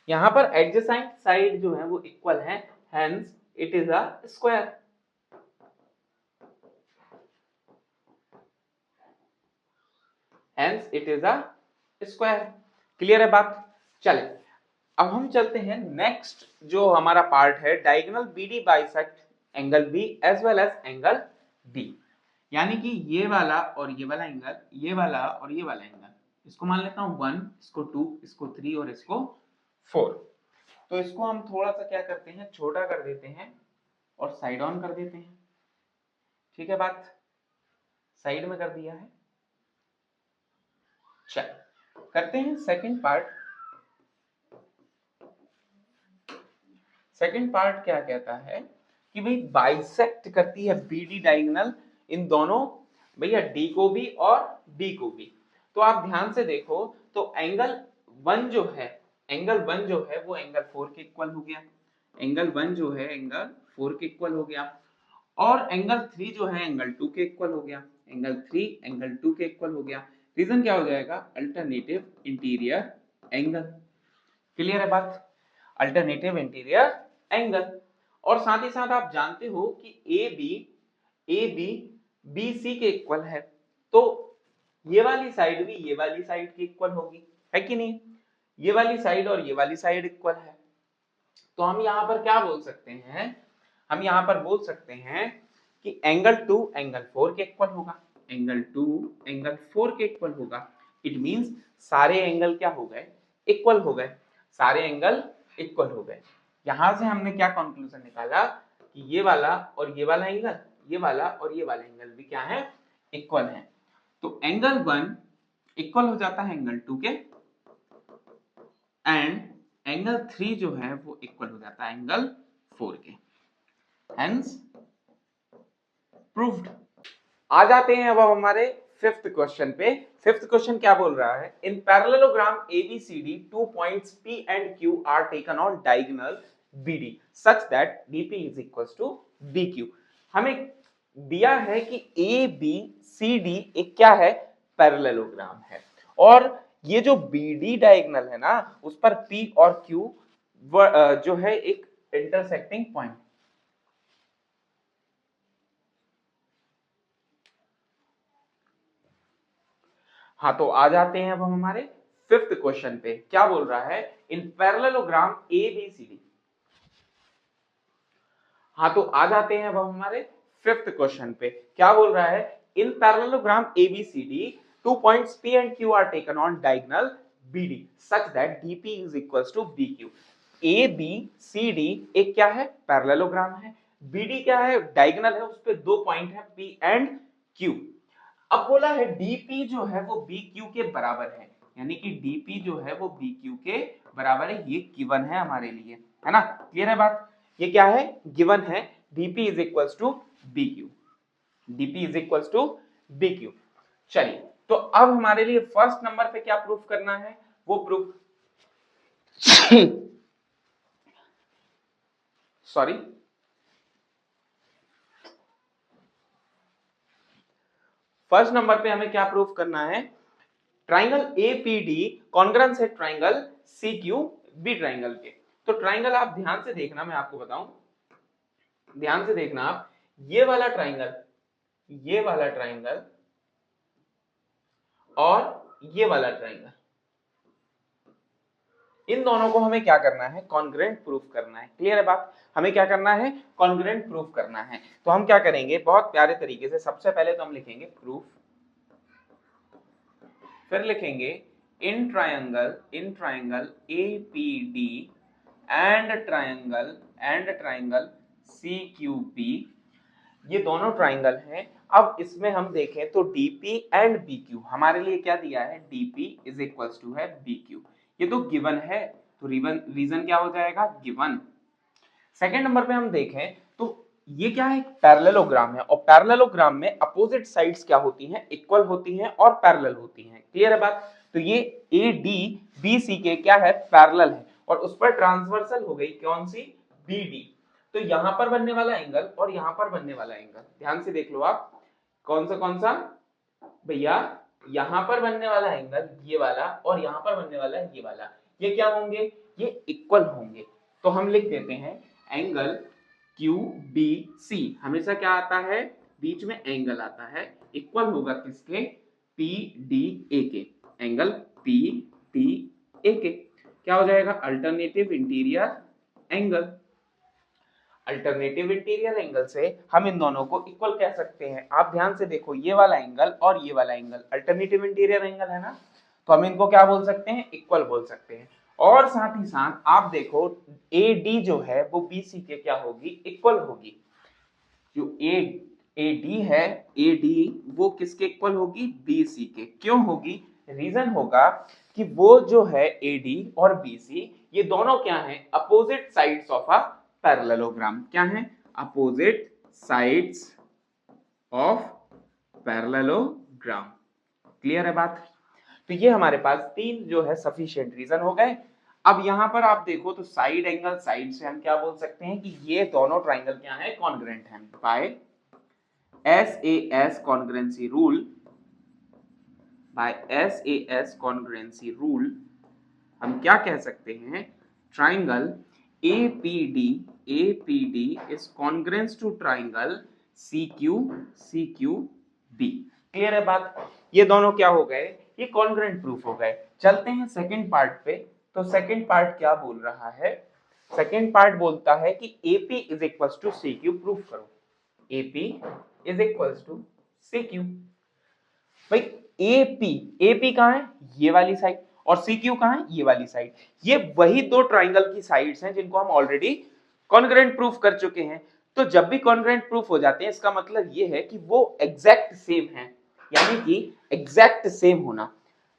A: यहां पर एडजेसेंट साइड जो है वो इक्वल है, hence it is a square. Hence it is a square. Clear है बात? चले अब हम चलते हैं नेक्स्ट जो हमारा पार्ट है, diagonal BD bisect angle B as well as angle D. यानी कि ये वाला और ये वाला एंगल, ये वाला और ये वाला एंगल, इसको मान लेता हूं 1, इसको 2, इसको 3 और इसको 4। तो इसको हम थोड़ा सा क्या करते हैं, छोटा कर देते हैं और साइड ऑन कर देते हैं। ठीक है बात? साइड में कर दिया है। चल करते हैं सेकंड पार्ट। सेकंड पार्ट क्या कहता है कि भाई बाइसेक्ट करती है बीडी डायगोनल इन दोनों, भैया डी को भी और डी को भी। तो आप ध्यान से देखो तो एंगल 1 जो है, एंगल 1 जो है वो एंगल 4 के इक्वल हो गया, एंगल 1 जो है एंगल 4 के इक्वल हो गया, और एंगल 3 जो है एंगल 2 के इक्वल हो गया, एंगल 3 एंगल 2 के इक्वल हो गया। रीजन क्या हो जाएगा, अल्टरनेटिव इंटीरियर एंगल। क्लियर है बात? Alternative interior angle. और साथ ही साथ आप जानते हो कि ए बी बी सी के इक्वल है, तो ये वाली साइड भी ये वाली साइड की इक्वल होगी, है कि नहीं? ये वाली साइड और ये वाली साइड इक्वल है। तो हम यहां पर क्या बोल सकते हैं, हम यहां पर बोल सकते हैं कि एंगल 2 एंगल 4 के इक्वल होगा, एंगल 2 एंगल 4 के इक्वल होगा। इट मींस सारे एंगल क्या हो गए, इक्वल हो गए, सारे एंगल इक्वल हो गए। यहां से हमने क्या कंक्लूजन निकाला कि ये वाला और ये वाला एंगल, ये वाला और ये वाला एंगल भी क्या है, इक्वल है। तो एंगल 1 इक्वल हो जाता है एंगल 2 के, एंड एंगल 3 जो है वो इक्वल हो जाता है एंगल 4 के। Hence proved. आ जाते हैं अब हमारे फिफ्थ क्वेश्चन पे। फिफ्थ क्वेश्चन क्या बोल रहा है, इन parallelogram ABCD 2 points P and Q are taken on diagonal BD such that BP is equals to BQ। हमें दिया है कि ABCD एक क्या है, पैरेललोग्राम है, और ये जो BD डायगोनल है ना उस पर P और Q जो है एक इंटरसेक्टिंग पॉइंट। हाँ, तो आ जाते हैं अब हम हमारे फिफ्थ क्वेश्चन पे। क्या बोल रहा है, इन पैरेललोग्राम ABCD। हाँ, तो आ जाते हैं अब हम हमारे फिफ्थ क्वेश्चन पे। क्या बोल रहा है, इन parallelogram ABCD 2 points P and Q are taken on diagonal BD such that DP is equals to BQ। ABCD एक क्या है, पैरेललोग्राम है, BD क्या है, डायगोनल है, उस पे दो पॉइंट है P and Q। अब बोला है DP जो है वो BQ के बराबर है, यानी कि DP जो है वो BQ के बराबर है, ये गिवन है हमारे लिए, है ना। क्लियर है बात, ये क्या है, गिवन है, DP is equals to BQ, DP is equals to BQ। चलिए, तो अब हमारे लिए फर्स्ट नंबर पे क्या प्रूफ करना है, वो प्रूफ सॉरी फर्स्ट नंबर पे हमें क्या प्रूफ करना है, ट्राइंगल APD कॉन्ग्रुएंस है ट्राइंगल CQB ट्राइंगल के। तो ट्राइंगल आप ध्यान से देखना, मैं आपको बताऊं, ध्यान से देखना आप, ये वाला ट्राइंगल, ये वाला ट्राइंगल और ये वाला ट्राइंगल, इन दोनों को हमें क्या करना है, कॉन्ग्रुएंट प्रूफ करना है। क्लियर है बात, हमें क्या करना है, कॉन्ग्रुएंट प्रूफ करना है। तो हम क्या करेंगे, बहुत प्यारे तरीके से, सबसे पहले तो हम लिखेंगे प्रूफ, फिर लिखेंगे in triangle APD and triangle CQB, ये दोनों ट्राइंगल हैं। अब इसमें हम देखें तो DP एंड BQ हमारे लिए क्या दिया है, DP इज इक्वल्स टू है BQ, ये तो गिवन है, तो रीजन क्या हो जाएगा, गिवन। सेकंड नंबर पे हम देखें तो ये क्या है, पैरेललोग्राम है, और पैरेललोग्राम में अपोजिट साइड्स क्या होती हैं, इक्वल होती हैं और पैरेलल होती हैं। क्लियर है बात, तो ये ADBC के क्या है, पैरेलल है, और उस पर ट्रांसवर्सल हो गई कौन सी, BD। तो यहां पर बनने वाला एंगल और यहां पर बनने वाला एंगल ध्यान से देख लो आप, कौन सा भैया, यहां पर बनने वाला एंगल ये वाला और यहां पर बनने वाला ये वाला, ये क्या होंगे, ये इक्वल होंगे। तो हम लिख देते हैं एंगल QBC, हमेशा क्या आता है, बीच में एंगल आता है, इक्वल होगा किसके, PDA के, एंगल PDA के, क्या हो जाएगा, alternative interior angle. Alternative interior angle से हम इन दोनों को इक्वल कह सकते हैं। आप ध्यान से देखो, ये वाला एंगल और ये वाला एंगल अल्टरनेटिव इंटीरियर एंगल है ना, तो हम इनको क्या बोल सकते हैं, इक्वल बोल सकते हैं। और साथ ही साथ आप देखो AD जो है वो BC के क्या होगी, इक्वल होगी। जो AD है, AD वो किसके इक्वल होगी, BC के। क्यों होगी, रीजन होगा कि वो जो है AD और BC ये दोनों क्या हैं, opposite sides of a parallelogram. क्या है, opposite sides of parallelogram. Clear है बात, तो ये हमारे पास तीन जो है सफिशिएंट रीजन हो गए। अब यहां पर आप देखो तो साइड एंगल साइड से हम क्या बोल सकते हैं कि ये दोनों ट्राइंगल क्या है, कॉन्ग्रुएंट हैं by SAS congruency rule, by SAS congruency rule हम क्या कह सकते हैं, triangle APD is congruence to triangle CQB। Clear है बात, ये दोनों क्या हो गए, ये कॉन्ग्रुएंट प्रूफ हो गए। चलते हैं सेकंड पार्ट पे। तो सेकंड पार्ट क्या बोल रहा है, सेकंड पार्ट बोलता है कि AP is equals to CQ proof करो, AP is equals to CQ। भाई AP कहां है, ये वाली साइड, और CQ कहां है, ये वाली साइड। ये वही दो ट्राइंगल की साइड्स हैं जिनको हम ऑलरेडी कॉन्ग्रुएंट प्रूफ कर चुके हैं। तो जब भी कॉन्ग्रुएंट प्रूफ हो जाते हैं इसका मतलब ये है कि वो एग्जैक्ट सेम है, यानी कि एग्जैक्ट सेम होना,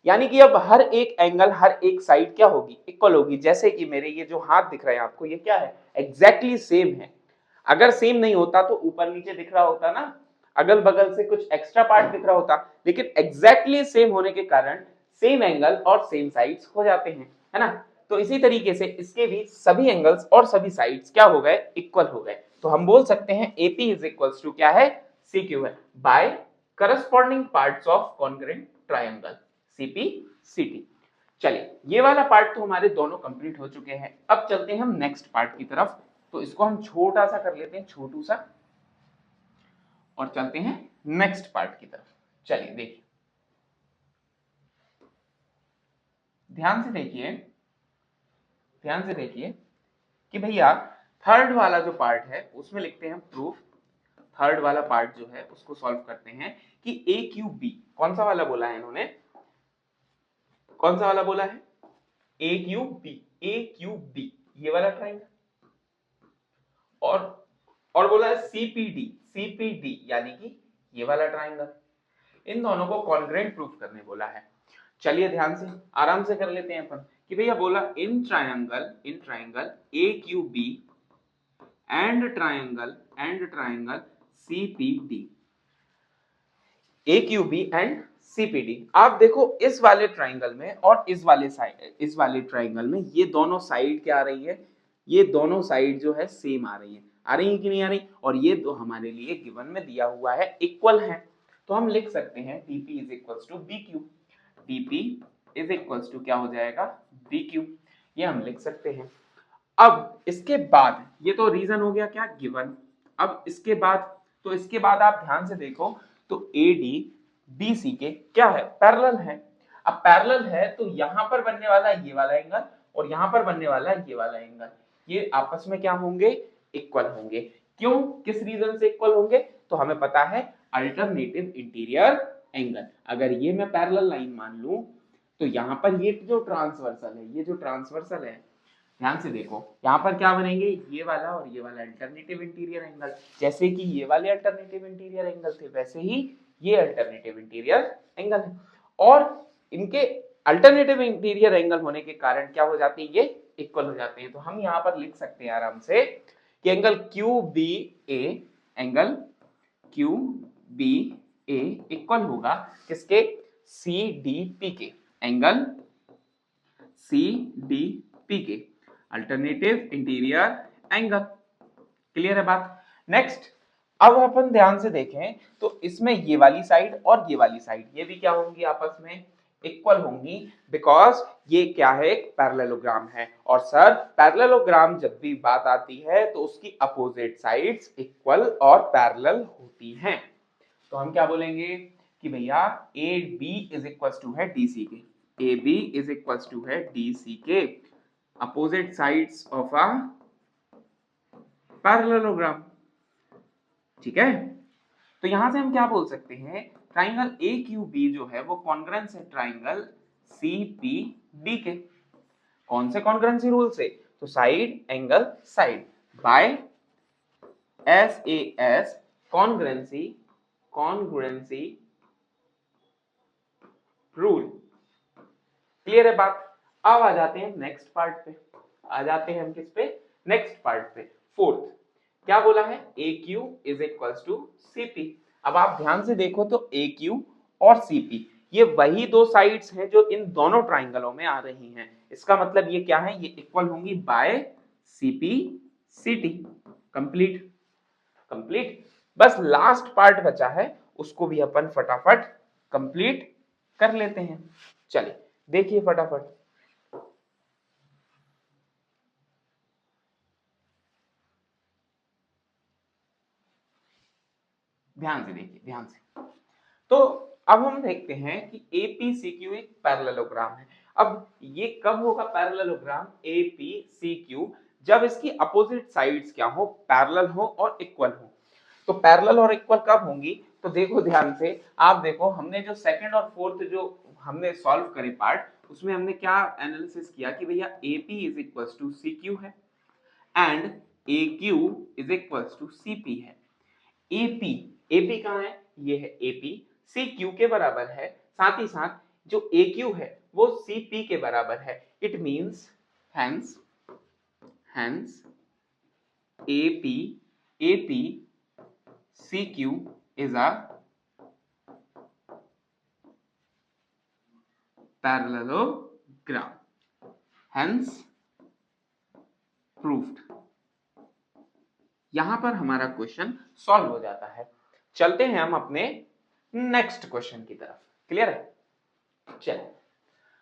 A: यानी कि अब हर एक एंगल, हर एक साइड क्या होगी, इक्वल होगी। जैसे कि मेरे ये जो हाथ दिख रहे हैं आपको, ये क्या है, एग्जैक्टली सेम है। अगर सेम नहीं होता तो ऊपर नीचे दिख रहा होता ना, अगल बगल से कुछ एक्स्ट्रा पार्ट दिख रहा होता, लेकिन एग्जैक्टली सेम होने के कारण सेम एंगल और सेम साइड्स हो जाते हैं, है ना। तो इसी तरीके से इसके भी सभी एंगल्स और सभी साइड्स क्या हो गए, इक्वल हो गए। तो हम बोल सकते हैं AP इज इक्वल्स टू क्या है, CQ है, by corresponding parts of congruent triangle CPCT। चलिए, ये वाला पार्ट तो हमारे दोनों कंप्लीट हो चुके हैं। अब चलते हैं हम नेक्स्ट पार्ट की तरफ। तो इसको हम छोटा सा कर लेते हैं, छोटू सा, और चलते हैं नेक्स्ट पार्ट की तरफ। चलिए देखिए, ध्यान से देखिए, ध्यान से देखिए कि भैया थर्ड वाला जो पार्ट है उसमें लिखते हैं प्रूफ। थर्ड वाला पार्ट जो है उसको सॉल्व करते हैं कि ए क्यू बी, कौन सा वाला बोला है इन्होंने, कौन सा वाला बोला है, A Q B, A Q B, ये वाला ट्राइंगल, और बोला है सीपीडी, सीपीडी यानी कि ये वाला ट्राइंगल, इन दोनों को कॉन्ग्रुएंट प्रूफ करने बोला है। चलिए ध्यान से आराम से कर लेते हैं अपन कि भैया बोला in triangle A Q B and triangle CPD, A Q B and CPD. आप देखो इस वाले ट्राइंगल में और इस वाले ट्राइंगल में ये दोनों साइड क्या आ रही है, ये दोनों साइड जो है सेम आ रही है, आ रही है कि नहीं आ रही, और ये तो हमारे लिए गिवन में दिया हुआ है इक्वल है, तो हम लिख सकते हैं TP is equals to B Q, TP is equals to क्या हो जाएगा, बी क्यू, ये हम लिख सकते हैं। अब इसके बाद ये तो रीजन हो गया क्या, गिवन। अब इसके बाद, तो इसके बाद आप ध्यान से देखो तो AD BC के क्या है, पैरेलल है। अब पैरेलल है तो यहां पर बनने वाला ये वाला एंगल और यहां पर बनने वाला ये वाला एंगल, ये आपस में क्या होंगे, इक्वल होंगे। क्यों, किस रीजन से इक्वल होंगे, तो हमें पता है अल्टरनेटिव इंटीरियर एंगल। अगर ये मैं पैरेलल लाइन मान लूं तो यहां पर ये जो ट्रांसवर्सल है, ये जो ट्रांसवर्सल है, ध्यान से देखो यहाँ पर क्या बनेंगे, ये वाला और ये वाला अल्टरनेटिव इंटीरियर एंगल। जैसे कि ये वाले अल्टरनेटिव इंटीरियर एंगल थे वैसे ही ये अल्टरनेटिव इंटीरियर एंगल है, और इनके अल्टरनेटिव इंटीरियर एंगल होने के कारण क्या हो जाते हैं, ये इक्वल हो जाते हैं। तो हम यहाँ पर लिख सकते हैं आराम से कि एंगल क्यू बी ए, एंगल क्यू बी ए इक्वल होगा किसके, सी डी पी के, एंगल सी डी पी के, अल्टरनेटिव इंटीरियर एंगल। क्लियर है बात। नेक्स्ट, अब अपन ध्यान से देखें तो इसमें ये वाली साइड और ये वाली साइड ये भी क्या होंगी, आपस में इक्वल होंगी, बिकॉज ये क्या है, एक पैरेललोग्राम है। और सर पैरेललोग्राम जब भी बात आती है तो उसकी अपोजिट साइड्स इक्वल और पैरेलल होती हैं। तो हम क्या बोलेंगे कि भैया A B is equal to है डी सी के, A B is equal to है डी सी के opposite sides of a parallelogram। ठीक है, तो यहां से हम क्या बोल सकते हैं, ट्राइंगल ए क्यू बी जो है वो कॉन्ग्रुएंस है ट्राइंगल सी पी डी के। कौन से कॉन्ग्रुएंसी रूल से, तो side angle side by SAS congruency rule. Clear है बात। अब आ जाते हैं नेक्स्ट पार्ट पे, आ जाते हैं हम किस पे, नेक्स्ट पार्ट पे, फोर्थ। क्या बोला है, A Q is equals to CP. अब आप ध्यान से देखो तो ए क्यू और सीपी ये वही दो साइड्स हैं जो इन दोनों ट्राइंगलों में आ रही हैं। इसका मतलब ये क्या है, ये इक्वल होंगी बाय सीपी सीटी। Complete, complete. बस लास्ट पार्ट बचा है, उसको भी अपन फटाफट कंप्लीट कर लेते हैं। चलिए देखिए फटाफट, ध्यान से देखिए, ध्यान से। तो अब हम देखते हैं कि APCQ एक पैरेललोग्राम है। अब ये कब होगा पैरेललोग्राम APCQ, जब इसकी अपोजिट साइड्स क्या हो, पैरेलल हो और इक्वल हो। तो पैरेलल और इक्वल कब होंगी, तो देखो ध्यान से, आप देखो हमने जो सेकंड और फोर्थ जो हमने सॉल्व करे पार्ट, उसमें हमने क्या एनालिसिस किया कि भैया AP is equal to CQ है and AQ is equal to CP है। AP कहाँ है, ये है AP, CQ के बराबर है, साथ ही साथ जो AQ है वो CP के बराबर है। It means hence AP CQ is a parallelogram, hence proved। यहां पर हमारा क्वेश्चन सॉल्व हो जाता है। चलते हैं हम अपने नेक्स्ट क्वेश्चन की तरफ। क्लियर है, चलिए।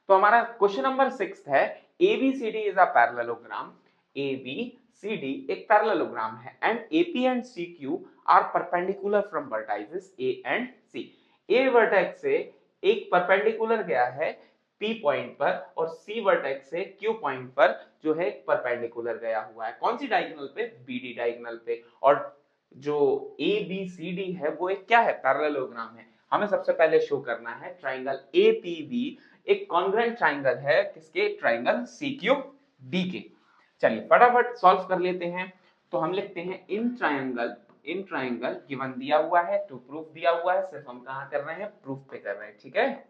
A: तो हमारा क्वेश्चन नंबर 6 है ABCD is a parallelogram ABCD एक पैरेललोग्राम है and AP and CQ are perpendicular from vertices A and C. A vertex से एक परपेंडिकुलर गया है P पॉइंट पर और C वर्टेक्स से Q पॉइंट पर जो है परपेंडिकुलर गया हुआ है। कौन सी डायगोनल पे? BD डायगोनल पे। और जो ABCD है वो एक क्या है? पैरेललोग्राम है। हमें सबसे पहले शो करना है ट्राइंगल APB एक कॉन्ग्रुएंट ट्राइंगल है किसके? ट्राइंगल CQD के। चलिए फटाफट सॉल्व कर लेते हैं। तो हम लिखते हैं इन ट्राइंगल गिवन दिया हुआ है, टू प्रूफ दिया हुआ है, सिर्फ हम कहां कर रहे हैं? प्रूफ पे कर रहे हैं, ठीक है।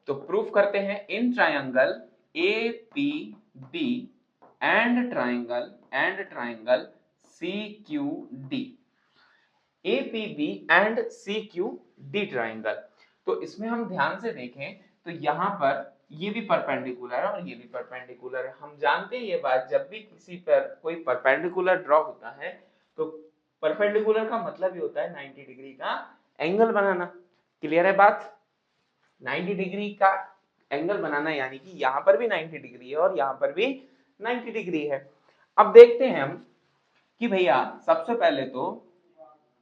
A: तो प्रूफ करते हैं इन triangle APB and triangle CQD, APB and CQD triangle. तो इसमें हम ध्यान से देखें तो यहाँ पर ये भी परपेंडिकुलर है और ये भी परपेंडिकुलर है। हम जानते हैं ये बात, जब भी किसी पर कोई परपेंडिकुलर ड्रॉ होता है तो परपेंडिकुलर का मतलब ही होता है 90 डिग्री का एंगल बनाना। क्लियर है बात? 90 डिग्री का एंगल बनाना यानी कि यहाँ पर भी 90 डिग्री है और यहाँ पर भी 90 डिग्री है। अब देखते हैं हम कि भैया सबसे पहले तो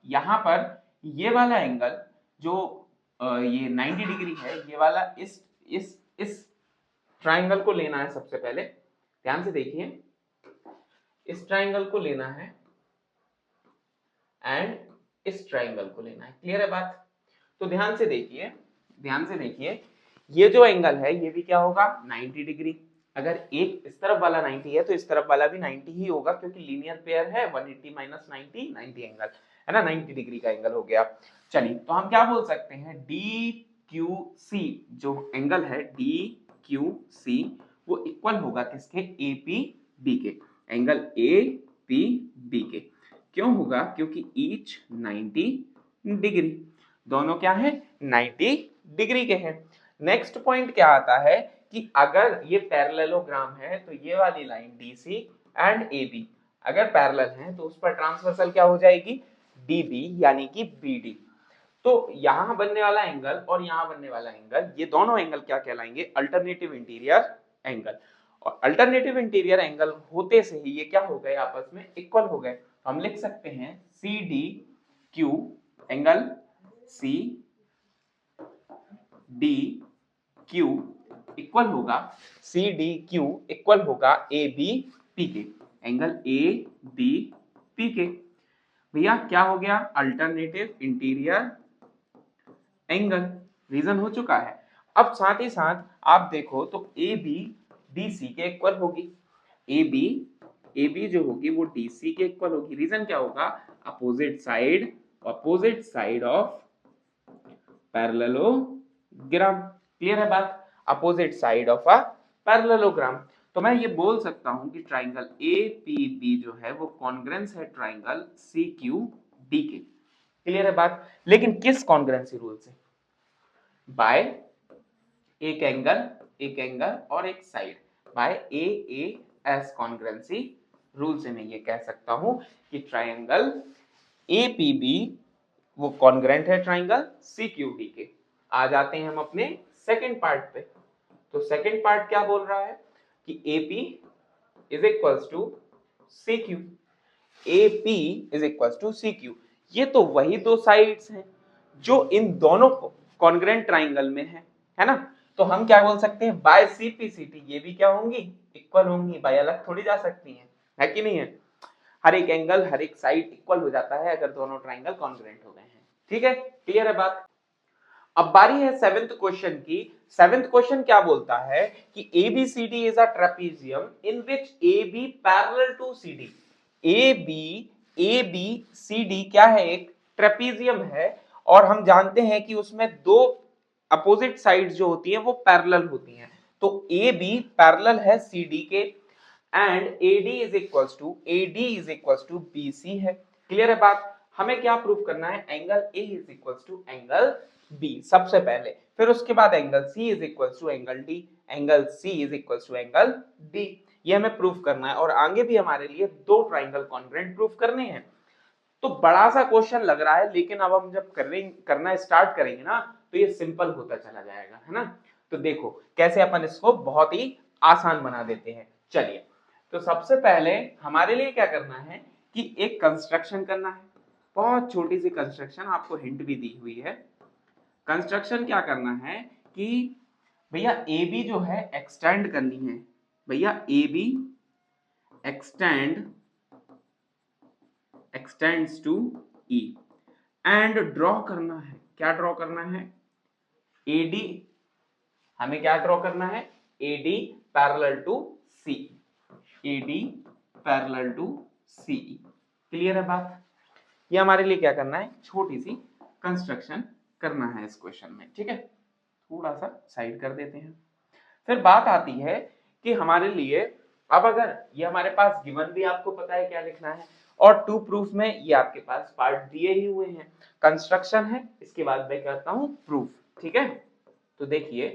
A: यहाँ पर ये वाला एंगल जो ये 90 डिग्री है, ये वाला इस ट्राइंगल को लेना है। सबसे पहले ध्यान से देखिए, इस ट्राइंगल को लेना है एंड इस ट्राइंगल को लेना है। क्लियर है बात? तो ध्यान से देखिए, ये जो एंगल है ये भी क्या होगा? 90 डिग्री। अगर एक इस तरफ वाला 90 है तो इस तरफ वाला भी 90 ही होगा, क्योंकि लीनियर पेयर है। 180 माइनस 90 एंगल है ना, 90 डिग्री का एंगल हो गया। चलिए तो हम क्या बोल सकते हैं? DQC जो एंगल है DQC वो इक्वल होगा किसके? APB के। एंगल APB के क्यों होगा? क्योंकि ईच 90 डिग्री, दोनों क्या है? 90 डिग्री के हैं। नेक्स्ट पॉइंट क्या आता है कि अगर ये पैरेललोग्राम है तो ये वाली लाइन DC एंड AB अगर पैरेलल है तो उस पर ट्रांसवर्सल क्या हो जाएगी? DB यानी कि BD। तो यहां बनने वाला एंगल और यहां बनने वाला एंगल, ये दोनों एंगल क्या कहलाएंगे? Alternative interior angle. और अल्टरनेटिव इंटीरियर एंगल होते से ही ये क्या हो गए? आपस में इक्वल हो गए। हम लिख सकते हैं CDQ एंगल CDQ इक्वल होगा ABP के। एंगल ABP के भैया क्या हो गया? Alternative interior angle. रीजन हो चुका है। अब साथ ही साथ आप देखो तो AB DC के इक्वल होगी। AB जो होगी वो DC के इक्वल होगी। रीजन क्या होगा? Opposite side of parallelogram. Clear है बात? Opposite side of a parallelogram. तो मैं ये बोल सकता हूं कि ट्राइंगल APB जो है वो कॉन्ग्रुएंस है ट्राइंगल CQD के। क्लियर है बात? लेकिन किस कॉन्ग्रुएंसी रूल से? बाय एक एंगल और एक साइड, बाय AAS कॉन्ग्रुएंसी रूल से मैं ये कह सकता हूं कि ट्राइंगल APB वो कॉन्ग्रुएंट है ट्राइंगल CQD के। आ जाते हैं हम अपने सेकंड पार्ट पे। तो सेकंड पार्ट क्या बोल रहा है कि AP is equals to CQ। AP is equals to CQ। ये तो वही दो साइड्स हैं जो इन दोनों कॉन्ग्रुएंट ट्राइंगल में है ना। तो हम क्या बोल सकते हैं? बाय CPCT ये भी क्या होंगी? इक्वल होंगी। बाय अलग थोड़ी जा सकती है कि नहीं है? हर एक एंगल हर एक साइड इक्वल हो जाता है अगर दोनों ट्राइंगल कॉन्ग्रुएंट हो गए हैं। ठीक है, क्लियर है बात? अब बारी है सेवेंथ क्वेश्चन की। सेवेंथ क्वेश्चन क्या बोलता है कि ABCD is a trapezium in which AB parallel to CD। ABCD क्या है? एक ट्रेपेजियम है और हम जानते हैं कि उसमें दो अपोजिट साइड जो होती है वो पैरेलल होती हैं। तो AB पैरेलल है CD के and AD is equals to BC है। क्लियर है बात? हमें क्या प्रूफ करना है? Angle A is equals to angle B सबसे पहले, फिर उसके बाद angle C is equals to angle D, angle C is equals to angle D। ये हमें प्रूफ करना है और आगे भी हमारे लिए दो ट्राइंगल कॉन्ग्रुएंट प्रूफ करने हैं। तो बड़ा सा क्वेश्चन लग रहा है, लेकिन अब हम जब करना स्टार्ट करेंगे ना तो ये सिंपल होता चला जाएगा, है ना। तो देखो कैसे अपन इसको बहुत ही आसान बना देते हैं। चलिए तो सबसे पहले हमारे लिए क्या करना है कि एक कंस्ट्रक्शन करना है, बहुत छोटी सी कंस्ट्रक्शन, आपको हिंट भी दी हुई है। कंस्ट्रक्शन क्या करना है कि भैया ए बी जो है एक्सटेंड करनी है, भैया A B extends to E and draw करना है। क्या ड्रॉ करना है? एडी, हमें क्या ड्रॉ करना है? AD parallel to C, AD parallel to C. Clear है बात? ये हमारे लिए क्या करना है? छोटी सी कंस्ट्रक्शन करना है इस क्वेश्चन में, ठीक है। थोड़ा सा साइड कर देते हैं। फिर बात आती है कि हमारे लिए अब अगर ये हमारे पास गिवन भी आपको पता है क्या लिखना है, और टू प्रूफ में ये आपके पास पार्ट दिए ही हुए हैं। कंस्ट्रक्शन है, इसके बाद मैं करता हूं प्रूफ, ठीक है। तो देखिए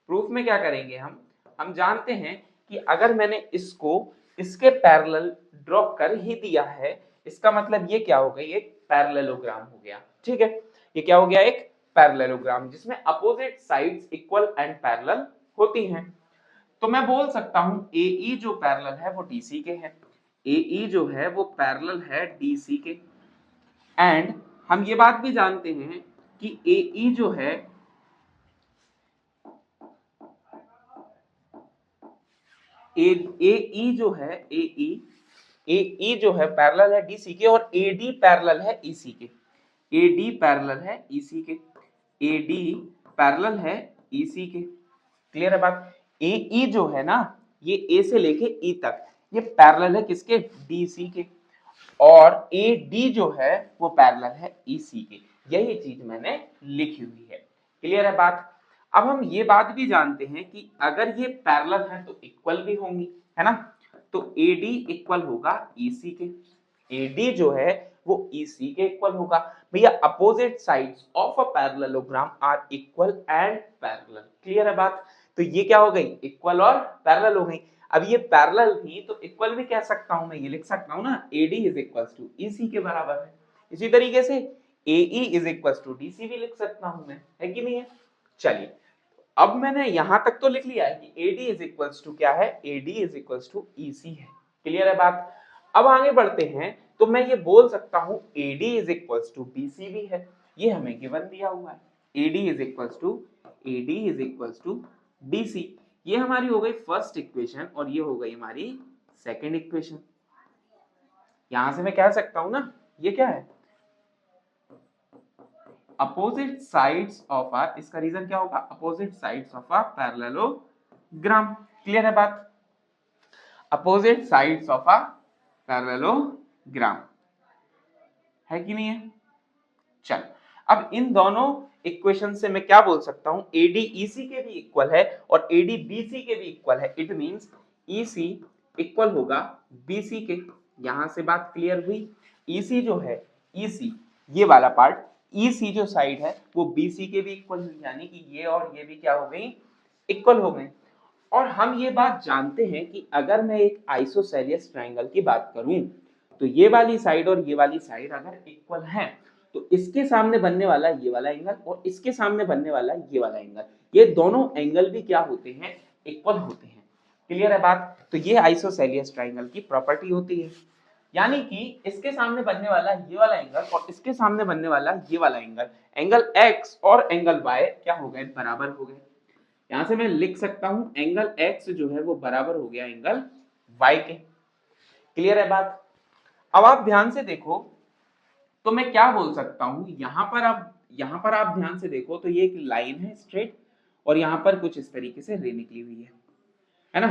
A: प्रूफ में क्या करेंगे हम जानते हैं कि अगर मैंने इसको इसके पैरेलल ड्रॉ कर ही दिया है, इसका मतलब ये क्या हो गई? एक पैरेललोग्राम हो गया, ठीक है। ये क्या हो गया? एक पैरेललोग्राम जिसमें opposite sides equal and parallel होती हैं। तो मैं बोल सकता हूं AE जो पैरेलल है वो DC के है, AE जो है वो पैरेलल है DC के। एंड हम ये बात भी जानते हैं कि AE जो है AE जो है AE जो है पैरेलल है DC के, और AD पैरेलल है EC के, AD पैरेलल है EC के, AD पैरेलल है EC के। क्लियर है बात? AE जो है ना, ये A से लेके E तक ये पैरेलल है किसके? DC के, और AD जो है वो पैरेलल है EC के। यही चीज मैंने लिखी हुई है। क्लियर है बात? अब हम ये बात भी जानते हैं कि अगर ये पैरेलल है तो इक्वल भी होंगी, है ना। तो AD इक्वल होगा EC के, AD जो है वो EC के इक्वल होगा। भैया opposite sides of a parallelogram are equal and parallel. Clear है बात? तो ये क्या हो गई? इक्वल और पैरेलल हो गई। अब ये पैरेलल थी तो इक्वल भी कह सकता हूं, मैं ये लिख सकता हूं ना, AD is equal to EC के बराबर है। इसी तरीके से AE is equal to DC भी लिख सकता हूं मैं, है कि नहीं है? चलिए अब मैंने यहां तक तो लिख लिया है कि AD इज इक्वल्स टू क्या है? AD is equals to EC है। क्लियर है बात? अब आगे बढ़ते हैं तो मैं ये बोल सकता हूं AD is equals to BC भी है, ये हमें गिवन दिया हुआ है। AD is equals to DC, ये हमारी हो गई फर्स्ट इक्वेशन और ये हो गई हमारी सेकंड इक्वेशन। यहां से मैं कह सकता हूं ना, ये क्या है? अपोजिट साइड्स ऑफ आर, इसका रीजन क्या होगा? Opposite sides of a parallelogram. Clear है बात? Opposite sides of a parallelogram, है कि नहीं है? चल अब इन दोनों इक्वेशन से मैं क्या बोल सकता हूं? AD EC के भी इक्वल है और AD BC के भी इक्वल है। इट मींस EC इक्वल होगा BC के। यहां से बात क्लियर हुई? EC जो है, EC ये वाला पार्ट, EC जो साइड है वो BC के भी इक्वल हुई, यानी कि ये और ये भी क्या हो गई? इक्वल हो गए। और हम ये बात जानते हैं कि अगर मैं एक आइसोसेलियस ट्रायंगल की बात करूं तो ये वाली साइड और ये वाली साइड अगर इक्वल है तो इसके सामने बनने वाला ये वाला एंगल और इसके सामने बनने वाला ये वाला एंगल, ये दोनों एंगल भी क्या होते हैं? इक्वल होते हैं। क्लियर है बात? तो ये आइसोसेलियस ट्रायंगल की प्रॉपर्टी होती है, यानी कि इसके सामने बनने वाला ये वाला एंगल और इसके सामने बनने वाला ये वाला एंगल, एंगल X और एंगल Y क्या हो गए? बराबर हो गए। यहां से मैं लिख सकता हूं एंगल X जो है वो बराबर हो गया एंगल Y के। क्लियर है बात? अब आप ध्यान से देखो तो मैं क्या बोल सकता हूं, यहां पर आप ध्यान से देखो तो ये एक लाइन है स्ट्रेट, और यहां पर कुछ इस तरीके से रे निकली हुई है ना।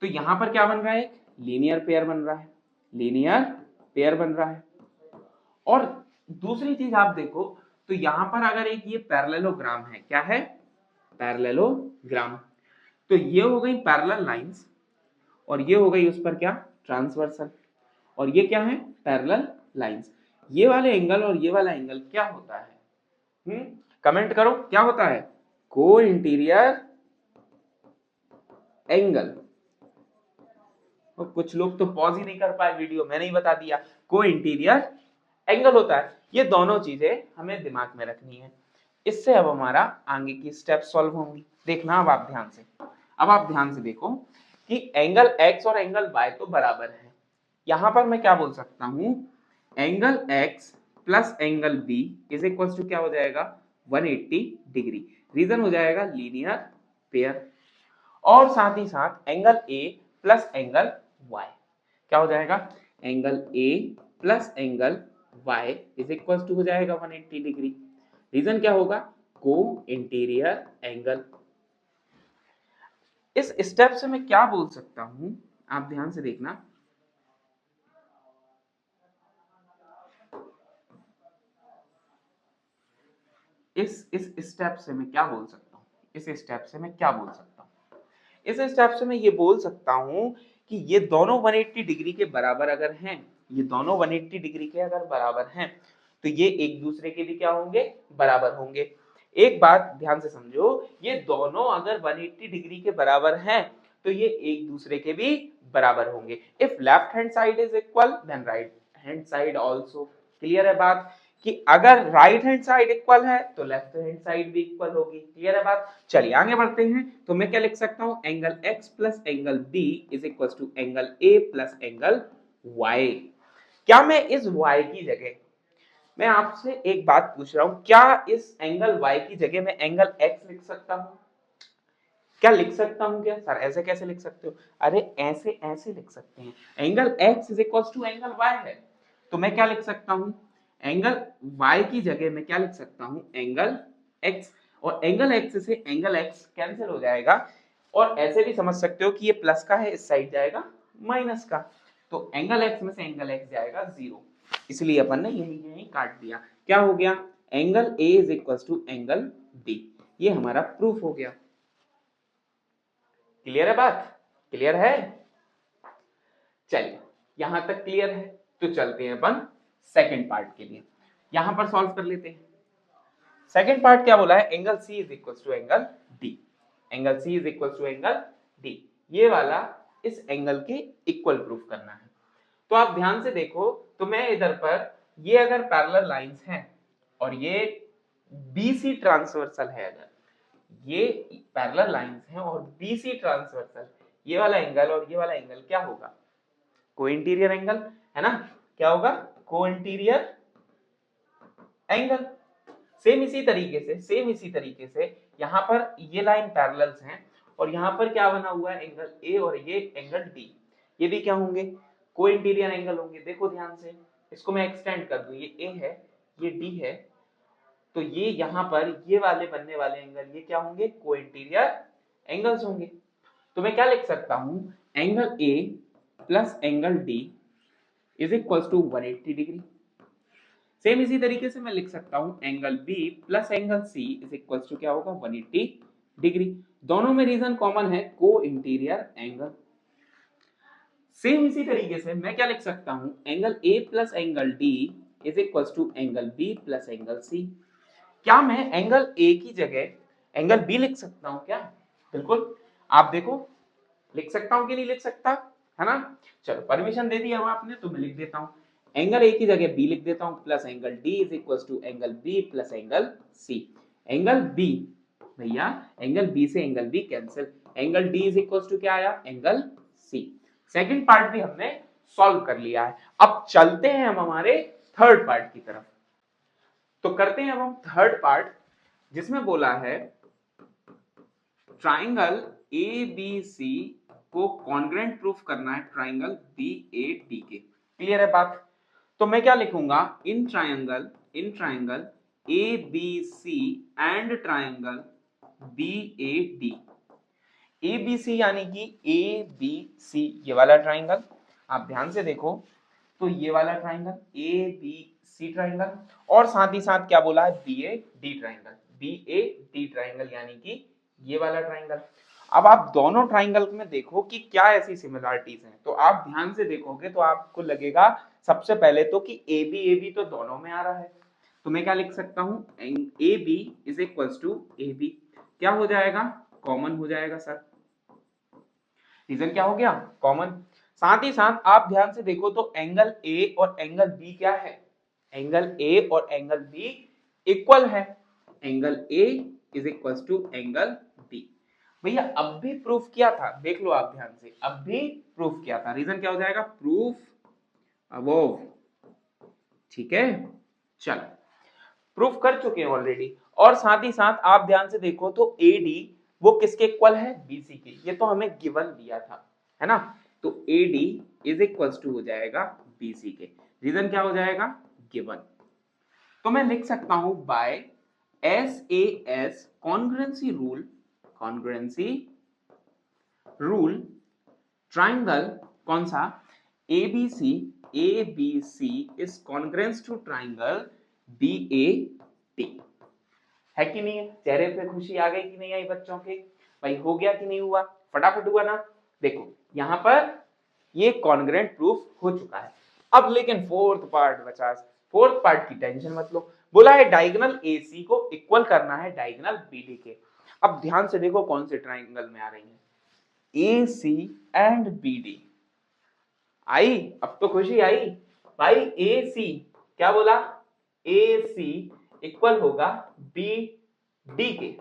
A: तो यहां पर क्या बन रहा है? एक लीनियर पेयर बन रहा है, लीनियर पेयर बन रहा है। और दूसरी चीज आप देखो तो यहां पर अगर एक ये पैरेललोग्राम है, क्या है? पैरेललोग्राम। तो ये हो गई पैरेलल लाइंस और ये हो गई उस पर क्या? ट्रांसवर्सल। और ये क्या है? Parallel lines. ये वाले एंगल और ये वाला एंगल क्या होता है? कमेंट करो क्या होता है? को इंटीरियर एंगल। और कुछ लोग तो पॉज ही नहीं कर पाए वीडियो, मैंने ही बता दिया, को इंटीरियर एंगल होता है। ये दोनों चीजें हमें दिमाग में रखनी है। इससे अब हमारा आगे की स्टेप सॉल्व होंगी। देखना अब आप ध्यान से, अब आप ध्यान से देखो कि एंगल x और एंगल y तो बराबर है। यहां पर मैं क्या बोल सकता हूं, angle x plus angle b is equal to क्या हो जाएगा 180 डिग्री। रीजन हो जाएगा लीनियर पेयर। और साथ ही साथ angle a plus angle y क्या हो जाएगा, angle a plus angle y is equal to हो जाएगा 180 डिग्री। रीजन क्या होगा, को इंटीरियर एंगल। इस स्टेप से मैं क्या बोल सकता हूं, आप ध्यान से देखना, इस स्टेप से मैं क्या बोल सकता हूं, इस स्टेप से मैं क्या बोल सकता हूं, इस स्टेप से मैं ये बोल सकता हूं कि ये दोनों 180 डिग्री के बराबर अगर हैं, ये दोनों 180 डिग्री के अगर बराबर हैं तो ये एक दूसरे के भी क्या होंगे, बराबर होंगे। एक बात ध्यान से समझो, ये दोनों अगर 180 डिग्री के बराबर हैं तो ये एक दूसरे के भी बराबर होंगे। If left hand side is equal then right hand side also. Clear है बात, कि अगर राइट हैंड साइड इक्वल है तो लेफ्ट हैंड साइड भी इक्वल होगी। क्लियर है बात। चलिए आगे बढ़ते हैं। तो मैं क्या लिख सकता हूं, angle x plus angle b is equal to angle a plus angle y। क्या मैं इस y की जगह, मैं आपसे एक बात पूछ रहा हूं, क्या इस एंगल y की जगह मैं एंगल x लिख सकता हूं, क्या लिख सकता हूं क्या सर, ऐसे कैसे लिख सकते हो, अरे ऐसे ऐसे लिख सकते हैं। Angle x is equal to angle y है, तो मैं क्या लिख सकता हूं, एंगल y की जगह मैं क्या लिख सकता हूं, एंगल x, और एंगल x से एंगल x कैंसिल हो जाएगा। और ऐसे भी समझ सकते हो कि ये प्लस का है, इस साइड जाएगा माइनस का, तो एंगल x में से एंगल x जाएगा 0, इसलिए अपन ने यही यही काट दिया। क्या हो गया, angle a is equal to angle b। ये हमारा प्रूफ हो गया। क्लियर है बात, क्लियर है। चलिए यहां तक क्लियर है, तो चलते हैं अपन सेकंड पार्ट के लिए, यहां पर सॉल्व कर लेते हैं। सेकंड पार्ट क्या बोला है, angle C is equal to angle D, angle C is equal to angle D, ये वाला इस एंगल के इक्वल प्रूफ करना है। तो आप ध्यान से देखो, तो मैं इधर पर, ये अगर पैरेलल लाइंस हैं और ये BC ट्रांसवर्सल है, अगर ये पैरेलल लाइंस हैं और BC ट्रांसवर्सल, ये वाला एंगल और ये वाला एंगल क्या होगा, को इंटीरियर एंगल है ना। क्या होगा, को इंटीरियर एंगल। सेम इसी तरीके से, सेम इसी तरीके से यहाँ पर ये लाइन पैरेलल्स हैं और यहाँ पर क्या बना हुआ है, एंगल A और ये एंगल D, ये भी क्या होंगे, को इंटीरियर एंगल होंगे। देखो ध्यान से, इसको मैं एक्सटेंड कर दूं, ये A है, ये D है, तो ये यहाँ पर ये वाले बनने वाले एंगल ये क्या होंगे, को इंटीरियर एंगल्स होंगे। तो मैं क्या लिख सकता हूं, angle A plus angle D is equal to 180 degree. Same इसी तरीके से मैं लिख सकता हूं angle B plus angle C is equal to क्या होगा, 180 डिग्री। दोनों में रीजन कॉमन है, को इंटीरियर एंगल। सेम इसी तरीके से मैं क्या लिख सकता हूं, angle A plus angle D is equal to angle B plus angle C। क्या मैं एंगल A की जगह एंगल B लिख सकता हूं क्या, बिल्कुल। आप देखो लिख सकता हूं कि नहीं लिख सकता, है ना। चलो परमिशन दे दी अब आपने, तो मैं लिख देता हूं, एंगल A की जगह B लिख देता हूं plus angle D is equal to angle B plus angle C। Angle B, भैया एंगल B से angle B cancel, angle D is equal to क्या आया, एंगल C। सेकंड पार्ट भी हमने सॉल्व कर लिया है। अब चलते हैं हम हमारे थर्ड पार्ट की तरफ। तो करते हैं अब हम थर्ड पार्ट, जिसमें बोला है ट्राइंगल ABC को कॉन्ग्रेंट प्रूफ करना है ट्राइंगल BAD के। क्लियर है बात। तो मैं क्या लिखूंगा, in triangle ABC and triangle BAD। ABC यानी कि ABC ये वाला ट्राइंगल, आप ध्यान से देखो, तो ये वाला ट्राइंगल ABC ट्राइंगल, और साथ ही साथ क्या बोला है, BAD ट्राइंगल, BAD ट्राइंगल यानी कि ये वाला ट्राइंगल। अब आप दोनों ट्राइंगल में देखो कि क्या ऐसी सिमिलरिटीज हैं, तो आप ध्यान से देखोगे तो आपको लगेगा सबसे पहले तो कि AB तो दोनों में आ रहा है। तो मैं क्या लिख सकता हूं, AB is equal to AB, क्या हो जाएगा, कॉमन हो जाएगा सर। रीजन क्या हो गया, कॉमन। साथ ही साथ आप ध्यान से देखो तो एंगल A और एंगल B क्या है, एंगल A और एंगल B इक्वल है, angle A is equal to angle B। भैया अब भी प्रूफ किया था, देख लो आप ध्यान से, अब भी प्रूफ किया था। रीजन क्या हो जाएगा, प्रूफ अबोव। ठीक है, चलो प्रूफ कर चुके हैं ऑलरेडी। और साथ ही साथ आप ध्यान से देखो तो AD वो किसके इक्वल है, BC के। ये तो हमें गिवन दिया था, है ना। तो AD इज इक्वल्स टू हो जाएगा BC के। रीजन क्या हो जाएगा, गिवन। तो मैं लिख सकता हूं by SAS congruency rule, congruency rule triangle कौन सा, ABC is congruence to triangle BAT। है कि नहीं है, चेहरे पे खुशी आ गई कि नहीं आई बच्चों के, भाई हो गया कि नहीं हुआ, फटाफट हुआ ना। देखो यहां पर ये कॉन्ग्रुएंट प्रूफ हो चुका है। अब लेकिन फोर्थ पार्ट बचा, फोर्थ पार्ट की टेंशन मत लो। बोला है डायगोनल AC को इक्वल करना है डायगोनल BD के। अब ध्यान से देखो कौन से ट्राइंगल में आ रही है, AC एंड BD। आई, अब तो खुशी आई भाई। AC क्या बोला, AC इक्वल होगा BD के।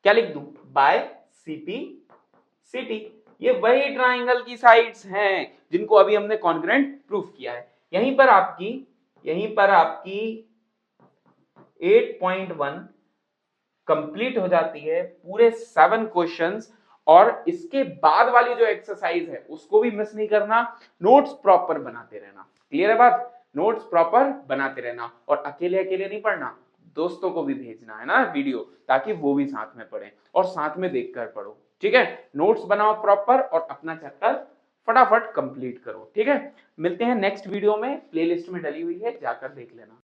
A: क्या लिख दूं, बाय CP ये वही ट्राइंगल की साइड्स हैं जिनको अभी हमने कॉन्ग्रुएंट प्रूफ किया है। यहीं पर आपकी 8.1 कंप्लीट हो जाती है, पूरे 7 क्वेश्चंस। और इसके बाद वाली जो एक्सरसाइज है उसको भी मिस नहीं करना, नोट्स प्रॉपर बनाते रहना। क्लियर है बात, नोट्स प्रॉपर बनाते रहना। और अकेले अकेले नहीं पढ़ना, दोस्तों को भी भेजना है ना वीडियो, ताकि वो भी साथ में पढ़े और साथ में देखकर पढ़ो। ठीक है, नोट्स बनाओ प्रॉपर और अपना चैप्टर फटाफट कंप्लीट करो। ठीक है, मिलते हैं नेक्स्ट वीडियो में, प्लेलिस्ट में डली हुई है, जाकर देख लेना।